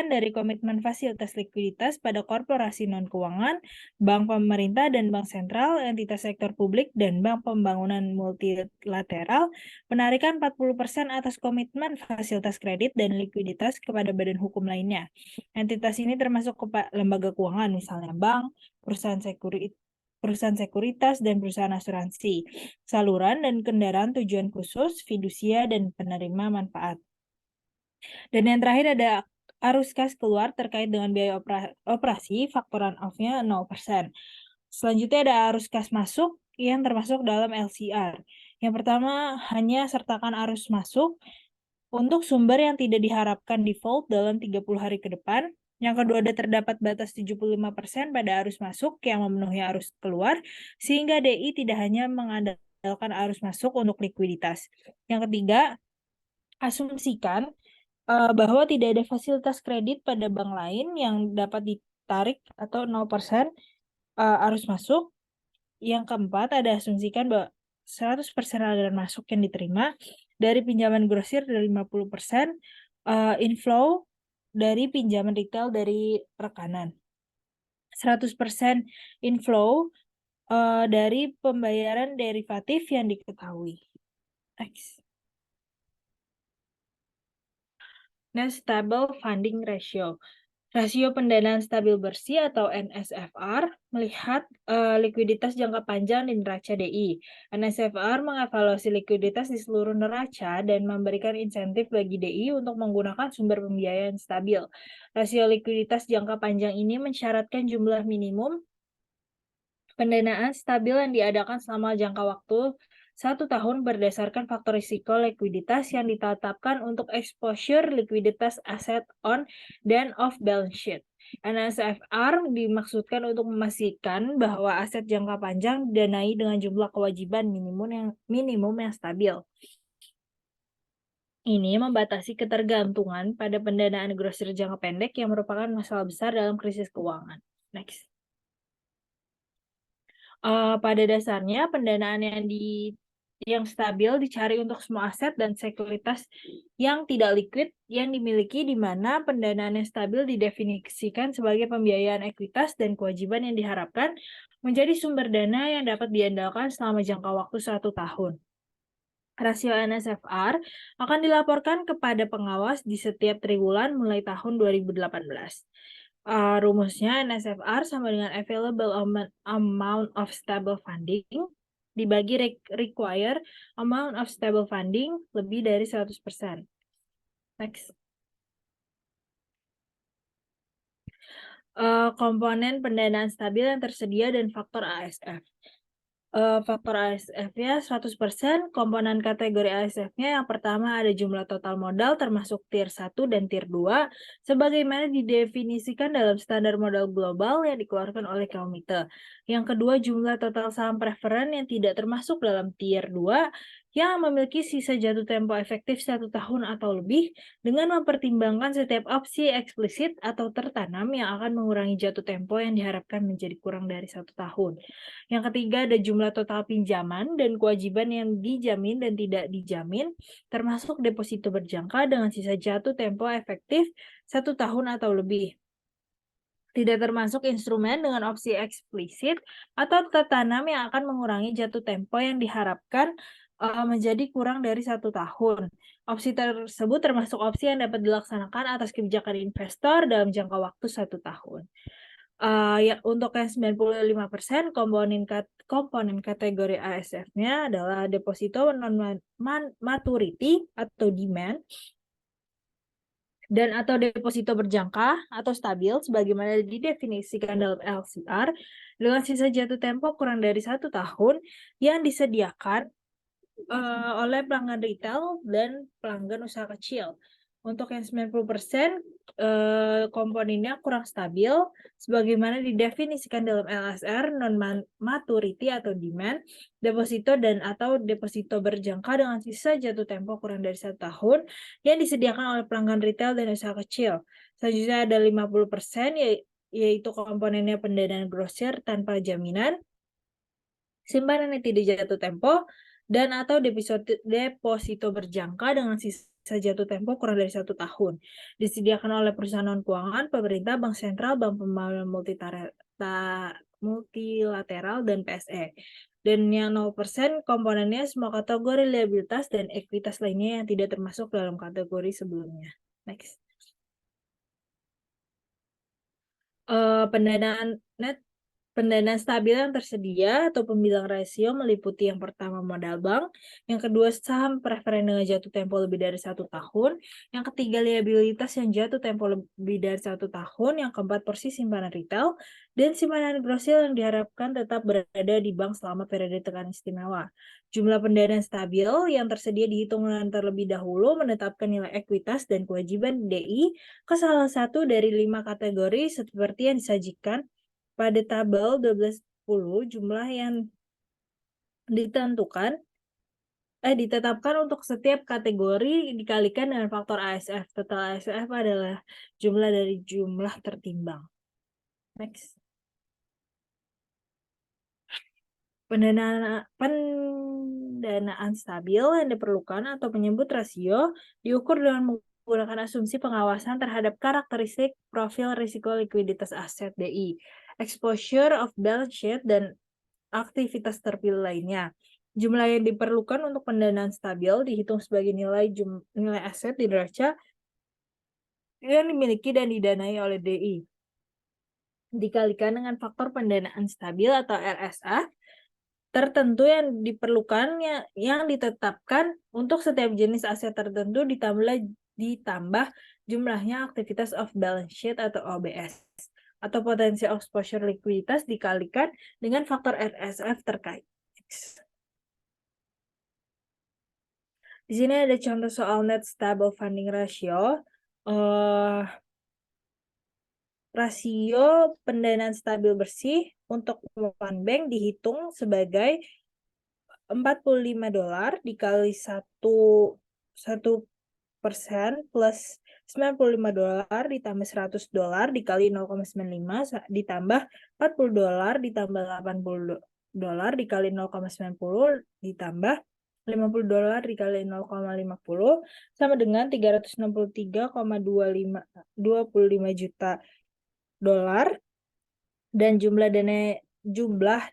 dari komitmen fasilitas likuiditas pada korporasi non-keuangan, bank pemerintah dan bank sentral, entitas sektor publik, dan bank pembangunan multilateral. Penarikan 40% atas komitmen fasilitas kredit dan likuiditas kepada badan hukum lainnya. Entitas ini termasuk lembaga keuangan, misalnya bank, perusahaan sekuritas, dan perusahaan asuransi, saluran dan kendaraan tujuan khusus, fidusia, dan penerima manfaat. Dan yang terakhir ada arus kas keluar terkait dengan biaya operasi, faktor run-off-nya 0%. Selanjutnya ada arus kas masuk yang termasuk dalam LCR. Yang pertama, hanya sertakan arus masuk untuk sumber yang tidak diharapkan default dalam 30 hari ke depan. Yang kedua, ada terdapat batas 75% pada arus masuk yang memenuhi arus keluar, sehingga DI tidak hanya mengandalkan arus masuk untuk likuiditas. Yang ketiga, asumsikan bahwa tidak ada fasilitas kredit pada bank lain yang dapat ditarik atau 0% arus masuk. Yang keempat, ada asumsikan bahwa 100% aliran masuk yang diterima dari pinjaman grosir dari 50% inflow dari pinjaman retail dari rekanan. 100% inflow dari pembayaran derivatif yang diketahui. Next. Net Stable Funding Ratio. Rasio pendanaan stabil bersih atau NSFR melihat likuiditas jangka panjang di neraca DI. NSFR mengevaluasi likuiditas di seluruh neraca dan memberikan insentif bagi DI untuk menggunakan sumber pembiayaan stabil. Rasio likuiditas jangka panjang ini mensyaratkan jumlah minimum pendanaan stabil yang diadakan selama jangka waktu 1 tahun berdasarkan faktor risiko likuiditas yang ditetapkan untuk exposure likuiditas aset on dan off balance sheet. NSFR dimaksudkan untuk memastikan bahwa aset jangka panjang didanai dengan jumlah kewajiban minimum yang stabil. Ini membatasi ketergantungan pada pendanaan grosir jangka pendek yang merupakan masalah besar dalam krisis keuangan. Next. Pada dasarnya pendanaan yang stabil dicari untuk semua aset dan sekuritas yang tidak liquid yang dimiliki, di mana pendanaan yang stabil didefinisikan sebagai pembiayaan ekuitas dan kewajiban yang diharapkan menjadi sumber dana yang dapat diandalkan selama jangka waktu 1 tahun. Rasio NSFR akan dilaporkan kepada pengawas di setiap triwulan mulai tahun 2018. Rumusnya NSFR sama dengan available amount of stable funding dibagi require amount of stable funding lebih dari 100%. Next. Komponen pendanaan stabil yang tersedia dan faktor ASF. Faktor ASF-nya 100%, komponen kategori ASF-nya yang pertama ada jumlah total modal termasuk tier 1 dan tier 2, sebagaimana didefinisikan dalam standar modal global yang dikeluarkan oleh Komite. Yang kedua, jumlah total saham preferen yang tidak termasuk dalam tier 2, yang memiliki sisa jatuh tempo efektif 1 tahun atau lebih, dengan mempertimbangkan setiap opsi eksplisit atau tertanam yang akan mengurangi jatuh tempo yang diharapkan menjadi kurang dari 1 tahun. Yang ketiga ada jumlah total pinjaman dan kewajiban yang dijamin dan tidak dijamin, termasuk deposito berjangka dengan sisa jatuh tempo efektif 1 tahun atau lebih. Tidak termasuk instrumen dengan opsi eksplisit atau tertanam yang akan mengurangi jatuh tempo yang diharapkan menjadi kurang dari 1 tahun. Opsi tersebut termasuk opsi yang dapat dilaksanakan atas kebijakan investor dalam jangka waktu 1 tahun. Ya, untuk yang 95% komponen kategori ASF-nya adalah deposito non-maturity atau demand dan atau deposito berjangka atau stabil sebagaimana didefinisikan dalam LCR dengan sisa jatuh tempo kurang dari 1 tahun yang disediakan oleh pelanggan retail dan pelanggan usaha kecil. Untuk yang 90%, komponennya kurang stabil, sebagaimana didefinisikan dalam LSR, non-maturity atau demand, deposito dan atau deposito berjangka dengan sisa jatuh tempo kurang dari 1 tahun, yang disediakan oleh pelanggan retail dan usaha kecil. Selanjutnya ada 50%, yaitu komponennya pendanaan grosir tanpa jaminan, simpanan yang tidak jatuh tempo, dan atau deposito berjangka dengan sisa jatuh tempo kurang dari 1 tahun. Disediakan oleh perusahaan non-keuangan, pemerintah, bank sentral, bank pembangunan multilateral, dan PSE. Dan yang 0% komponennya semua kategori liabilitas dan ekuitas lainnya yang tidak termasuk dalam kategori sebelumnya. Next. Pendanaan stabil yang tersedia atau pembilang rasio meliputi yang pertama modal bank, yang kedua saham preferen dengan jatuh tempo lebih dari 1 tahun, yang ketiga liabilitas yang jatuh tempo lebih dari 1 tahun, yang keempat porsi simpanan retail, dan simpanan grosir yang diharapkan tetap berada di bank selama periode tekanan istimewa. Jumlah pendanaan stabil yang tersedia dihitung dengan terlebih dahulu menetapkan nilai ekuitas dan kewajiban DI ke salah satu dari 5 kategori seperti yang disajikan pada tabel 12.10. Jumlah yang ditetapkan untuk setiap kategori dikalikan dengan faktor ASF. Total ASF adalah jumlah dari jumlah tertimbang. Next. Pendanaan stabil yang diperlukan atau menyebut rasio diukur dengan menggunakan asumsi pengawasan terhadap karakteristik profil risiko likuiditas aset DI, exposure of balance sheet, dan aktivitas terpilih lainnya. Jumlah yang diperlukan untuk pendanaan stabil dihitung sebagai nilai aset di neraca yang dimiliki dan didanai oleh DI. Dikalikan dengan faktor pendanaan stabil atau RSA tertentu yang diperlukan yang ditetapkan untuk setiap jenis aset tertentu ditambah jumlahnya aktivitas off balance sheet atau OBS atau potensi exposure likuiditas dikalikan dengan faktor RSF terkait. Di sini ada contoh soal net stable funding ratio. Rasio pendanaan stabil bersih untuk one bank dihitung sebagai $45 dikali 1% plus $95 ditambah $100 dikali 0,95 ditambah $40 ditambah $80 dikali 0,90 ditambah $50 dikali 0,50 sama dengan 363,25 juta dolar, dan jumlah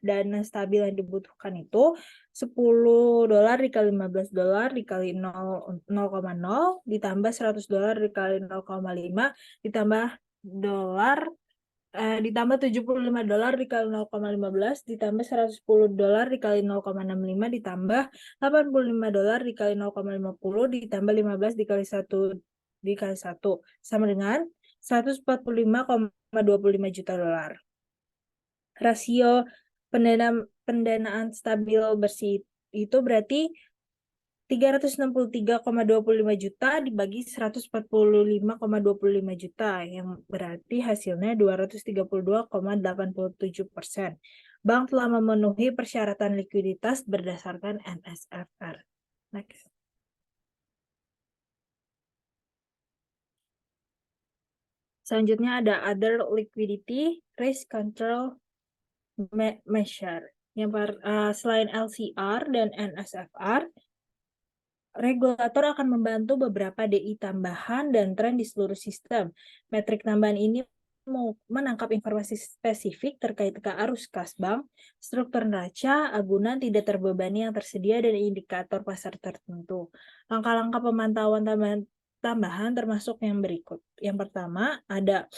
dana stabil yang dibutuhkan itu $10 dikali $15 dikali 0,0 ditambah $100 dikali 0,5 ditambah ditambah $75 dikali 0,15 ditambah $110 dikali 0,65 ditambah $85 dikali 0,50 ditambah 15 dikali 1 sama dengan 145,25 juta dolar. Rasio pendanaan stabil bersih itu berarti 363,25 juta dibagi 145,25 juta, yang berarti hasilnya 232,87%. Bank telah memenuhi persyaratan likuiditas berdasarkan NSFR. Next. Selanjutnya ada other liquidity risk control measure. Selain LCR dan NSFR, regulator akan membantu beberapa DI tambahan dan tren di seluruh sistem. Metrik tambahan ini menangkap informasi spesifik terkait ke arus kas bank, struktur neraca, agunan tidak terbebani yang tersedia, dan indikator pasar tertentu. Langkah-langkah pemantauan tambahan termasuk yang berikut. Yang pertama, ada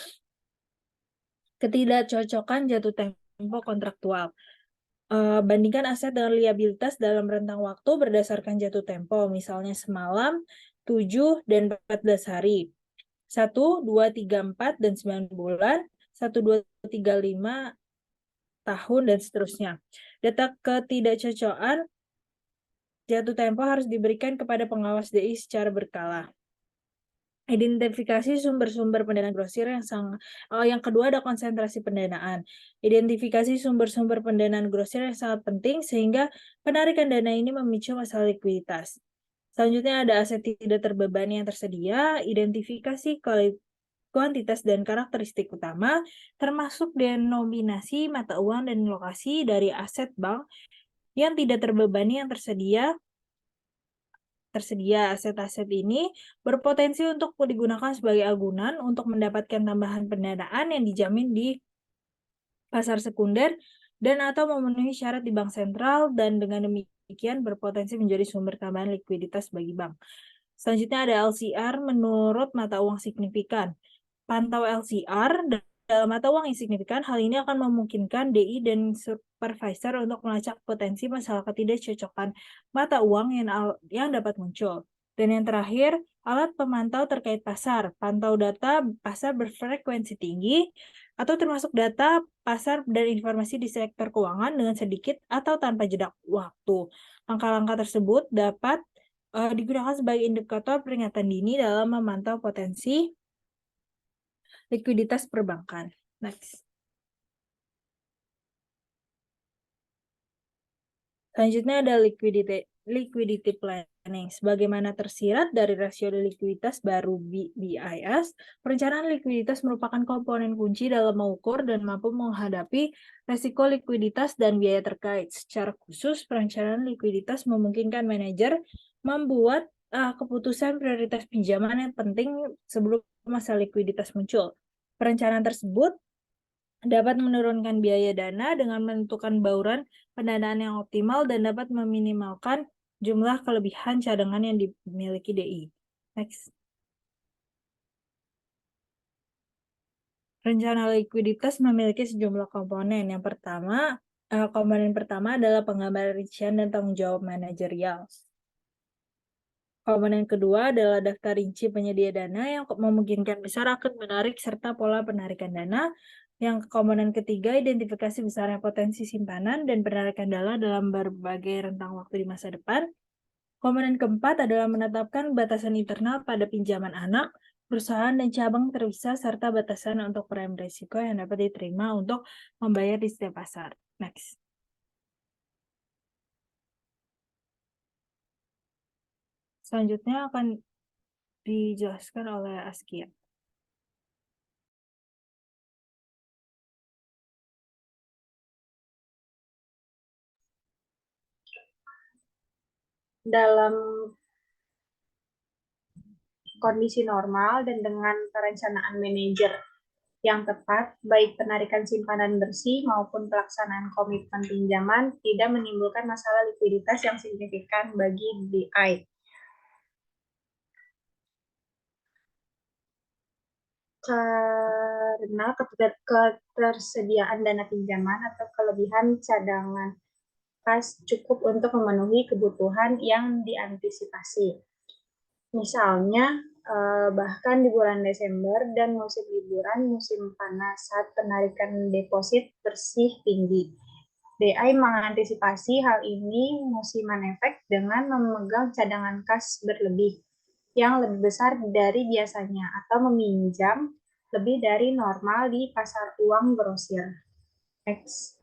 ketidakcocokan jatuh tempo kontraktual. Bandingkan aset dengan liabilitas dalam rentang waktu berdasarkan jatuh tempo, misalnya semalam, 7 dan 14 hari. 1, 2, 3, 4, dan 9 bulan, 1, 2, 3, 5 tahun, dan seterusnya. Data ketidakcocokan jatuh tempo harus diberikan kepada pengawas DI secara berkala. Identifikasi sumber-sumber pendanaan grosir yang kedua ada konsentrasi pendanaan. Identifikasi sumber-sumber pendanaan grosir yang sangat penting sehingga penarikan dana ini memicu masalah likuiditas. Selanjutnya ada aset tidak terbebani yang tersedia, identifikasi kuantitas dan karakteristik utama, termasuk denominasi mata uang dan lokasi dari aset bank yang tidak terbebani yang tersedia. Aset-aset ini berpotensi untuk digunakan sebagai agunan untuk mendapatkan tambahan pendanaan yang dijamin di pasar sekunder dan atau memenuhi syarat di bank sentral, dan dengan demikian berpotensi menjadi sumber tambahan likuiditas bagi bank. Selanjutnya ada LCR menurut mata uang signifikan. Pantau LCR dalam mata uang yang signifikan, hal ini akan memungkinkan DI dan supervisor untuk melacak potensi masalah ketidakcocokan mata uang yang dapat muncul. Dan yang terakhir, alat pemantau terkait pasar. Pantau data pasar berfrekuensi tinggi atau termasuk data pasar dan informasi di sektor keuangan dengan sedikit atau tanpa jeda waktu. Langkah-langkah tersebut dapat digunakan sebagai indikator peringatan dini dalam memantau potensi likuiditas perbankan. Next. Selanjutnya ada liquidity planning. Sebagaimana tersirat dari rasio likuiditas baru BIS, perencanaan likuiditas merupakan komponen kunci dalam mengukur dan mampu menghadapi resiko likuiditas dan biaya terkait. Secara khusus, perencanaan likuiditas memungkinkan manajer membuat keputusan prioritas pinjaman yang penting sebelum masalah likuiditas muncul. Perencanaan tersebut dapat menurunkan biaya dana dengan menentukan bauran pendanaan yang optimal dan dapat meminimalkan jumlah kelebihan cadangan yang dimiliki DI. Next. Rencana likuiditas memiliki sejumlah komponen. Yang pertama, komponen pertama adalah penggambaran rincian dan tanggung jawab manajerial. Komponen kedua adalah daftar rinci penyedia dana yang memungkinkan besar akan menarik serta pola penarikan dana. Yang komponen ketiga, identifikasi besarnya potensi simpanan dan penarikan dana dalam berbagai rentang waktu di masa depan. Komponen keempat adalah menetapkan batasan internal pada pinjaman anak, perusahaan, dan cabang terpisah serta batasan untuk prem risiko yang dapat diterima untuk membayar di setiap pasar. Next. Selanjutnya akan dijelaskan oleh Askia. Dalam kondisi normal dan dengan perencanaan manajer yang tepat, baik penarikan simpanan bersih maupun pelaksanaan komitmen pinjaman tidak menimbulkan masalah likuiditas yang signifikan bagi BI. Karena ketersediaan dana pinjaman atau kelebihan cadangan kas cukup untuk memenuhi kebutuhan yang diantisipasi. Misalnya, bahkan di bulan Desember dan musim liburan, musim panas saat penarikan deposit bersih tinggi. DI mengantisipasi hal ini musiman efek dengan memegang cadangan kas berlebih yang lebih besar dari biasanya atau meminjam lebih dari normal di pasar uang grosir. Next.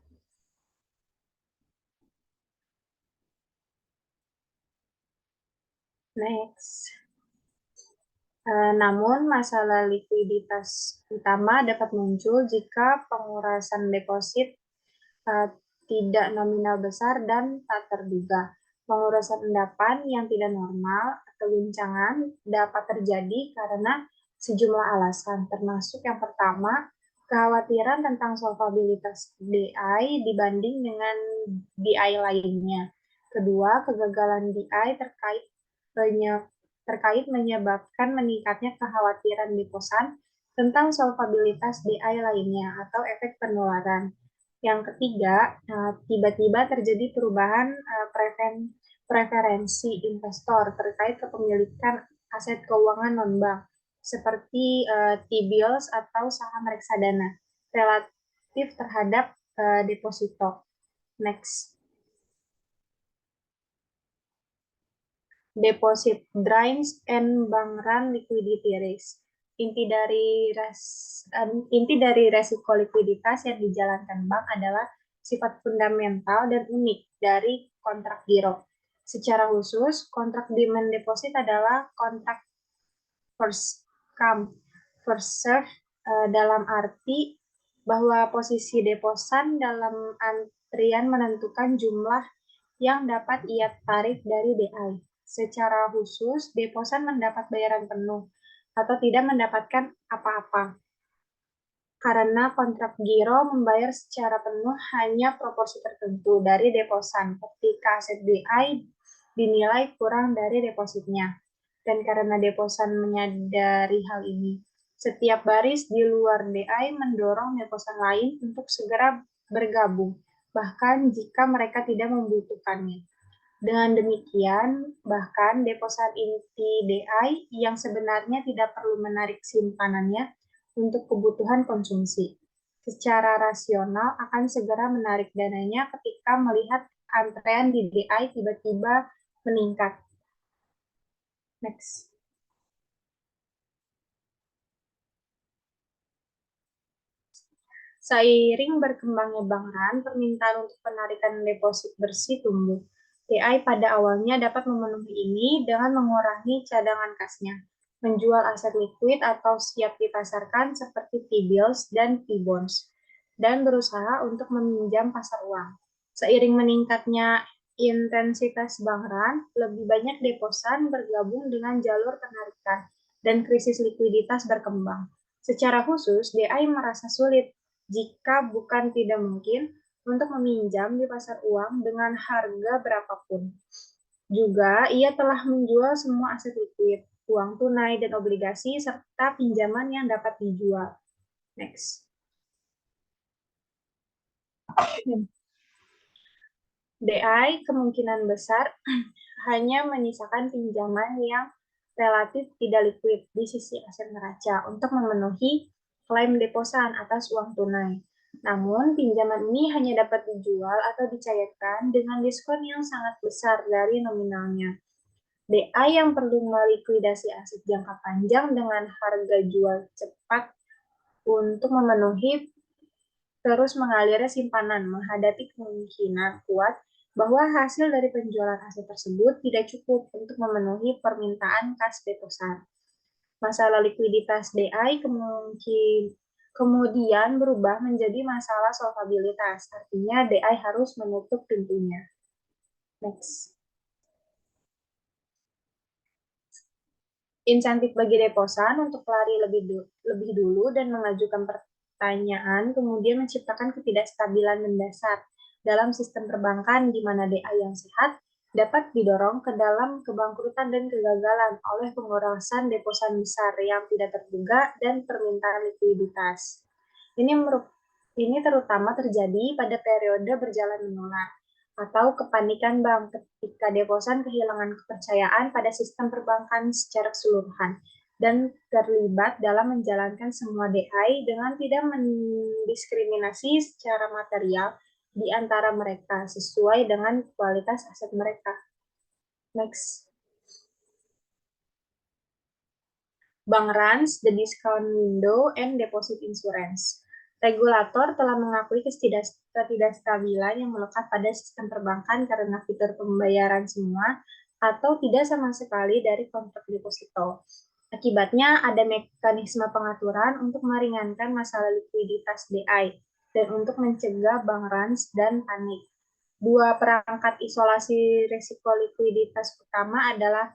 Namun, masalah likuiditas utama dapat muncul jika pengurasan deposit tidak nominal besar dan tak terduga. Pengurasan endapan yang tidak normal atau guncangan dapat terjadi karena sejumlah alasan, termasuk yang pertama, kekhawatiran tentang solvabilitas DI dibanding dengan DI lainnya. Kedua, kegagalan DI terkait menyebabkan meningkatnya kekhawatiran deposan tentang solvabilitas DI lainnya atau efek penularan. Yang ketiga, tiba-tiba terjadi perubahan preferensi investor terkait kepemilikan aset keuangan non-bank seperti T-bills atau saham reksadana relatif terhadap deposito. Next. Deposit drains and bank run liquidity risk. Inti dari resiko likuiditas yang dijalankan bank adalah sifat fundamental dan unik dari kontrak giro. Secara khusus, kontrak demand deposit adalah kontrak first come, first serve dalam arti bahwa posisi deposan dalam antrian menentukan jumlah yang dapat ia tarik dari DI. Secara khusus, deposan mendapat bayaran penuh atau tidak mendapatkan apa-apa. Karena kontrak giro membayar secara penuh hanya proporsi tertentu dari deposan ketika aset DI dinilai kurang dari depositnya. Dan karena deposan menyadari hal ini, setiap baris di luar DI mendorong deposan lain untuk segera bergabung, bahkan jika mereka tidak membutuhkannya. Dengan demikian, bahkan deposan inti DI yang sebenarnya tidak perlu menarik simpanannya untuk kebutuhan konsumsi, secara rasional akan segera menarik dananya ketika melihat antrean di DI tiba-tiba meningkat. Next. Seiring berkembangnya bank run, permintaan untuk penarikan deposit bersih tumbuh. DI pada awalnya dapat memenuhi ini dengan mengurangi cadangan kasnya, menjual aset likuid atau siap dipasarkan seperti T-bills dan T-bonds, dan berusaha untuk meminjam pasar uang. Seiring meningkatnya intensitas bank run, lebih banyak deposan bergabung dengan jalur penarikan, dan krisis likuiditas berkembang. Secara khusus, DI merasa sulit jika bukan tidak mungkin untuk meminjam di pasar uang dengan harga berapapun. Juga, ia telah menjual semua aset likuid, uang tunai dan obligasi, serta pinjaman yang dapat dijual. Next. DI kemungkinan besar hanya menyisakan pinjaman yang relatif tidak likuid di sisi aset neraca untuk memenuhi klaim deposan atas uang tunai. Namun, pinjaman ini hanya dapat dijual atau dicairkan dengan diskon yang sangat besar dari nominalnya. DI yang perlu melikuidasi aset jangka panjang dengan harga jual cepat untuk memenuhi terus mengalirnya simpanan menghadapi kemungkinan kuat bahwa hasil dari penjualan aset tersebut tidak cukup untuk memenuhi permintaan kas deposan. Masalah likuiditas DI kemudian berubah menjadi masalah solvabilitas, artinya DI harus menutup pintunya. Next. Insentif bagi deposan untuk lari lebih dulu dan mengajukan pertanyaan kemudian menciptakan ketidakstabilan mendasar dalam sistem perbankan di mana DI yang sehat dapat didorong ke dalam kebangkrutan dan kegagalan oleh pengurasan deposan besar yang tidak terduga dan permintaan likuiditas. Ini terutama terjadi pada periode berjalan menular atau kepanikan bank ketika deposan kehilangan kepercayaan pada sistem perbankan secara keseluruhan dan terlibat dalam menjalankan semua DI dengan tidak mendiskriminasi secara material di antara mereka sesuai dengan kualitas aset mereka. Next. Bank runs the discount window and deposit insurance. Regulator telah mengakui ketidakstabilan yang melekat pada sistem perbankan karena fitur pembayaran semua atau tidak sama sekali dari kontrak deposito. Akibatnya ada mekanisme pengaturan untuk meringankan masalah likuiditas DI dan untuk mencegah bank runs dan panik. Dua perangkat isolasi risiko likuiditas utama adalah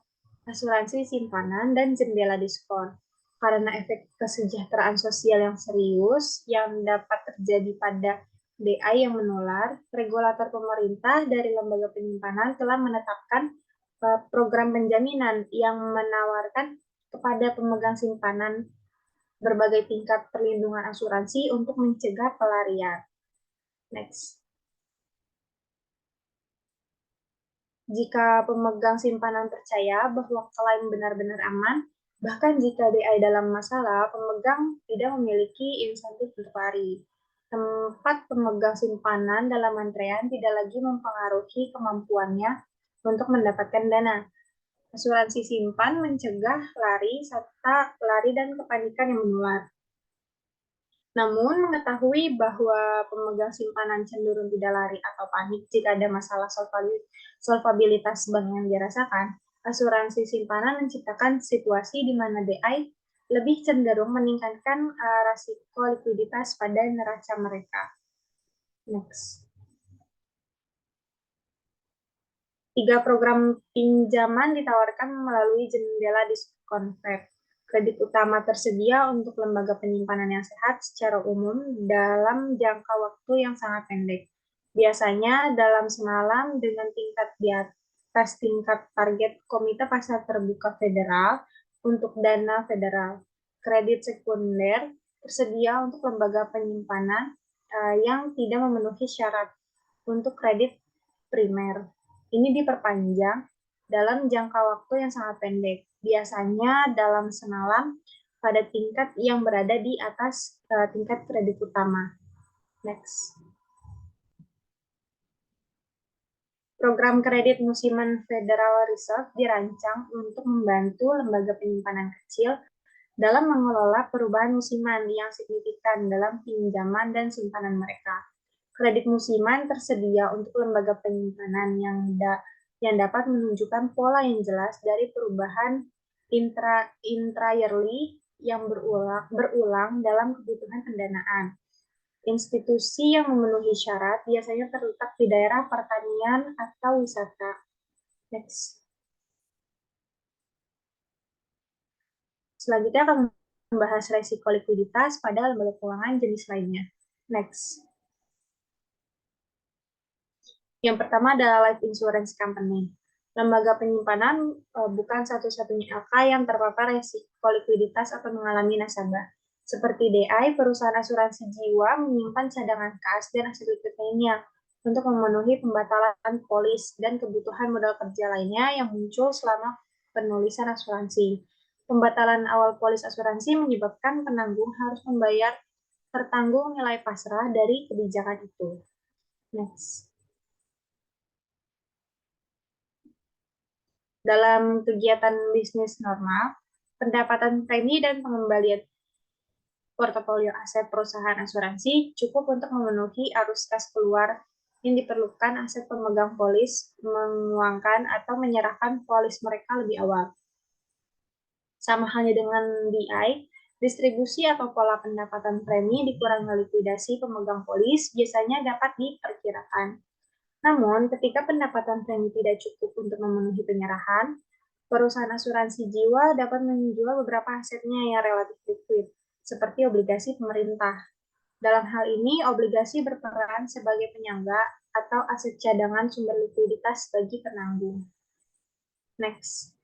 asuransi simpanan dan jendela diskon. Karena efek kesejahteraan sosial yang serius yang dapat terjadi pada DI yang menular, regulator pemerintah dari lembaga penyimpanan telah menetapkan program penjaminan yang menawarkan kepada pemegang simpanan berbagai tingkat perlindungan asuransi untuk mencegah pelarian. Next. Jika pemegang simpanan percaya bahwa klaim benar-benar aman, bahkan jika DI dalam masalah, pemegang tidak memiliki insentif untuk lari. Tempat pemegang simpanan dalam antrean tidak lagi mempengaruhi kemampuannya untuk mendapatkan dana. Asuransi simpan mencegah lari serta lari dan kepanikan yang menular. Namun, mengetahui bahwa pemegang simpanan cenderung tidak lari atau panik jika ada masalah solvabilitas bank yang dirasakan, asuransi simpanan menciptakan situasi di mana DI lebih cenderung meningkatkan risiko likuiditas pada neraca mereka. Next. 3 program pinjaman ditawarkan melalui jendela diskon Fed. Kredit utama tersedia untuk lembaga penyimpanan yang sehat secara umum dalam jangka waktu yang sangat pendek. Biasanya dalam semalam dengan tingkat di atas tingkat target Komite Pasar Terbuka Federal untuk dana federal. Kredit sekunder tersedia untuk lembaga penyimpanan yang tidak memenuhi syarat untuk kredit primer. Ini diperpanjang dalam jangka waktu yang sangat pendek, biasanya dalam semalam pada tingkat yang berada di atas tingkat kredit utama. Next. Program kredit musiman Federal Reserve dirancang untuk membantu lembaga penyimpanan kecil dalam mengelola perubahan musiman yang signifikan dalam pinjaman dan simpanan mereka. Kredit musiman tersedia untuk lembaga penyimpanan yang dapat menunjukkan pola yang jelas dari perubahan intra-yearly yang berulang dalam kebutuhan pendanaan. Institusi yang memenuhi syarat biasanya terletak di daerah pertanian atau wisata. Next. Selanjutnya akan membahas resiko likuiditas pada lembaga keuangan jenis lainnya. Next. Yang pertama adalah life insurance company. Lembaga penyimpanan bukan satu-satunya LK yang terpapar resiko likuiditas atau mengalami nasabah. Seperti DI, perusahaan asuransi jiwa menyimpan cadangan kas dan aset likuid lainnya untuk memenuhi pembatalan polis dan kebutuhan modal kerja lainnya yang muncul selama penulisan asuransi. Pembatalan awal polis asuransi menyebabkan penanggung harus membayar tertanggung nilai pasrah dari kebijakan itu. Next. Dalam kegiatan bisnis normal, pendapatan premi dan pengembalian portofolio aset perusahaan asuransi cukup untuk memenuhi arus kas keluar yang diperlukan aset pemegang polis menguangkan atau menyerahkan polis mereka lebih awal. Sama halnya dengan DI, distribusi atau pola pendapatan premi dikurangi likuidasi pemegang polis biasanya dapat diperkirakan. Namun, ketika pendapatan premi tidak cukup untuk memenuhi penyerahan, perusahaan asuransi jiwa dapat menjual beberapa asetnya yang relatif liquid, seperti obligasi pemerintah. Dalam hal ini, obligasi berperan sebagai penyangga atau aset cadangan sumber likuiditas bagi penanggung. Next.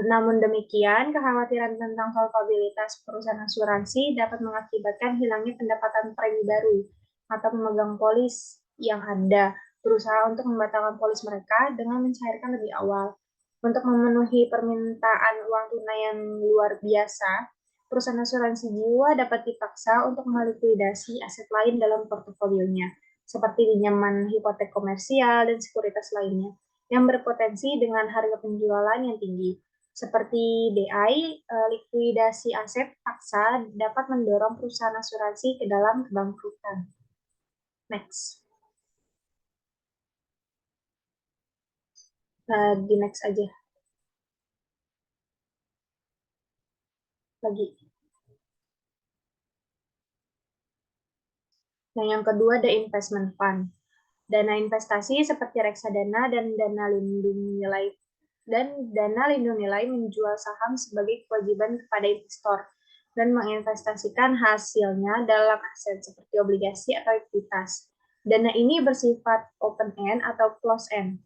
Namun demikian, kekhawatiran tentang solvabilitas perusahaan asuransi dapat mengakibatkan hilangnya pendapatan premi baru atau pemegang polis yang ada berusaha untuk membatalkan polis mereka dengan mencairkan lebih awal. Untuk memenuhi permintaan uang tunai yang luar biasa, perusahaan asuransi jiwa dapat dipaksa untuk melikuidasi aset lain dalam portofolionya, seperti pinjaman hipotek komersial dan sekuritas lainnya, yang berpotensi dengan harga penjualan yang tinggi. Seperti DI, likuidasi aset paksa dapat mendorong perusahaan asuransi ke dalam kebangkrutan. Next. Di next aja. Lagi. Nah, yang kedua ada investment fund. Dana investasi seperti reksadana dan dana lindung nilai menjual saham sebagai kewajiban kepada investor dan menginvestasikan hasilnya dalam aset seperti obligasi atau ekuitas. Dana ini bersifat open end atau close end.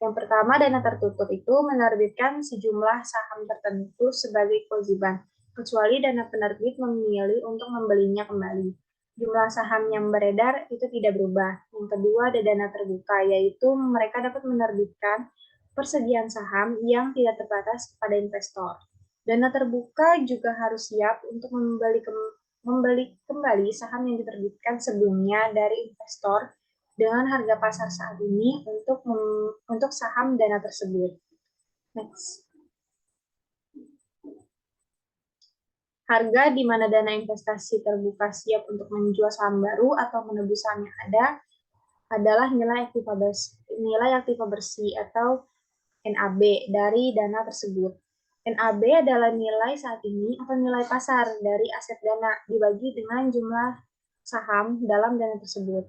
Yang pertama, dana tertutup itu menerbitkan sejumlah saham tertentu sebagai kewajiban, kecuali dana penerbit memilih untuk membelinya kembali. Jumlah saham yang beredar itu tidak berubah. Yang kedua, ada dana terbuka, yaitu mereka dapat menerbitkan persediaan saham yang tidak terbatas kepada investor. Dana terbuka juga harus siap untuk membeli kembali saham yang diterbitkan sebelumnya dari investor dengan harga pasar saat ini untuk saham dana tersebut. Next. Harga di mana dana investasi terbuka siap untuk menjual saham baru atau menebus saham yang ada adalah nilai aktiva bersih atau NAB dari dana tersebut. NAB adalah nilai saat ini atau nilai pasar dari aset dana dibagi dengan jumlah saham dalam dana tersebut.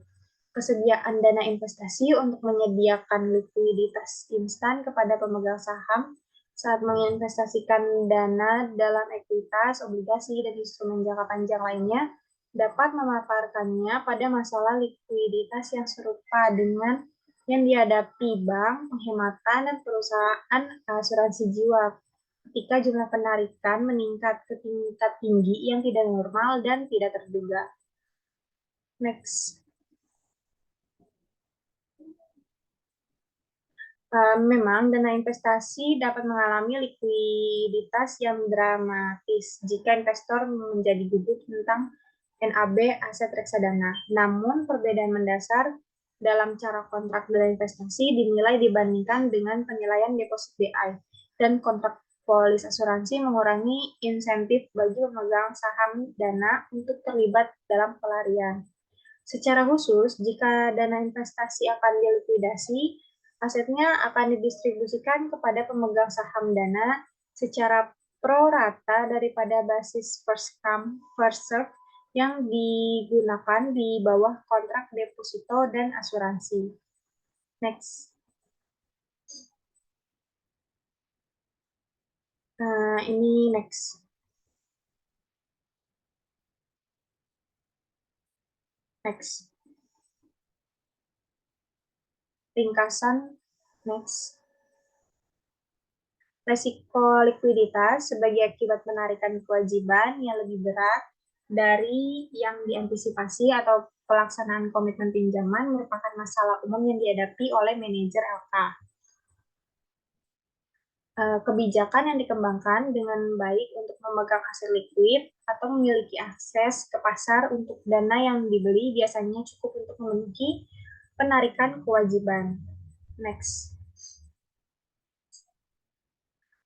Kesediaan dana investasi untuk menyediakan likuiditas instan kepada pemegang saham saat menginvestasikan dana dalam ekuitas, obligasi, dan instrumen jangka panjang lainnya dapat memaparkannya pada masalah likuiditas yang serupa dengan yang dihadapi bank, penghematan, dan perusahaan asuransi jiwa ketika jumlah penarikan meningkat ke tingkat tinggi yang tidak normal dan tidak terduga. Next. Memang dana investasi dapat mengalami likuiditas yang dramatis jika investor menjadi gugup tentang NAB aset reksadana. Namun, perbedaan mendasar dalam cara kontrak dana investasi dinilai dibandingkan dengan penilaian deposit DI, dan kontrak polis asuransi mengurangi insentif bagi pemegang saham dana untuk terlibat dalam pelarian. Secara khusus, jika dana investasi akan dilikuidasi, asetnya akan didistribusikan kepada pemegang saham dana secara pro rata daripada basis first come, first serve yang digunakan di bawah kontrak deposito dan asuransi. Next. Ini next. Next. Ringkasan, next. Resiko likuiditas sebagai akibat penarikan kewajiban yang lebih berat dari yang diantisipasi atau pelaksanaan komitmen pinjaman merupakan masalah umum yang dihadapi oleh manajer LK. Kebijakan yang dikembangkan dengan baik untuk memegang aset likuid atau memiliki akses ke pasar untuk dana yang dibeli biasanya cukup untuk memenuhi penarikan kewajiban. Next.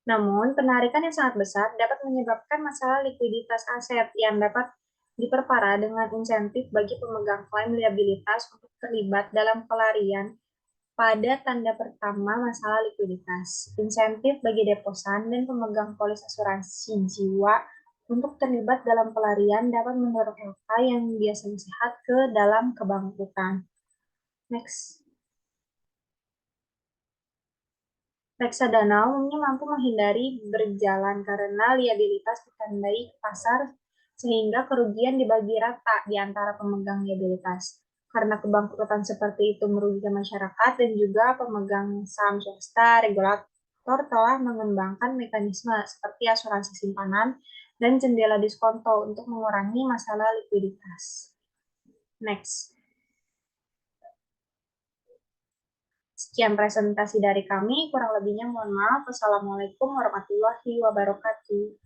Namun, penarikan yang sangat besar dapat menyebabkan masalah likuiditas aset yang dapat diperparah dengan insentif bagi pemegang klaim liabilitas untuk terlibat dalam pelarian pada tanda pertama masalah likuiditas. Insentif bagi deposan dan pemegang polis asuransi jiwa untuk terlibat dalam pelarian dapat mendorong LK yang biasanya sehat ke dalam kebangkrutan. Next. Reksadana umumnya mampu menghindari berjalan karena liabilitas ditandai ke pasar sehingga kerugian dibagi rata di antara pemegang liabilitas. Karena kebangkrutan seperti itu merugikan masyarakat dan juga pemegang saham swasta, regulator telah mengembangkan mekanisme seperti asuransi simpanan dan jendela diskonto untuk mengurangi masalah likuiditas. Next. Sekian presentasi dari kami, kurang lebihnya mohon maaf. Wassalamualaikum warahmatullahi wabarakatuh.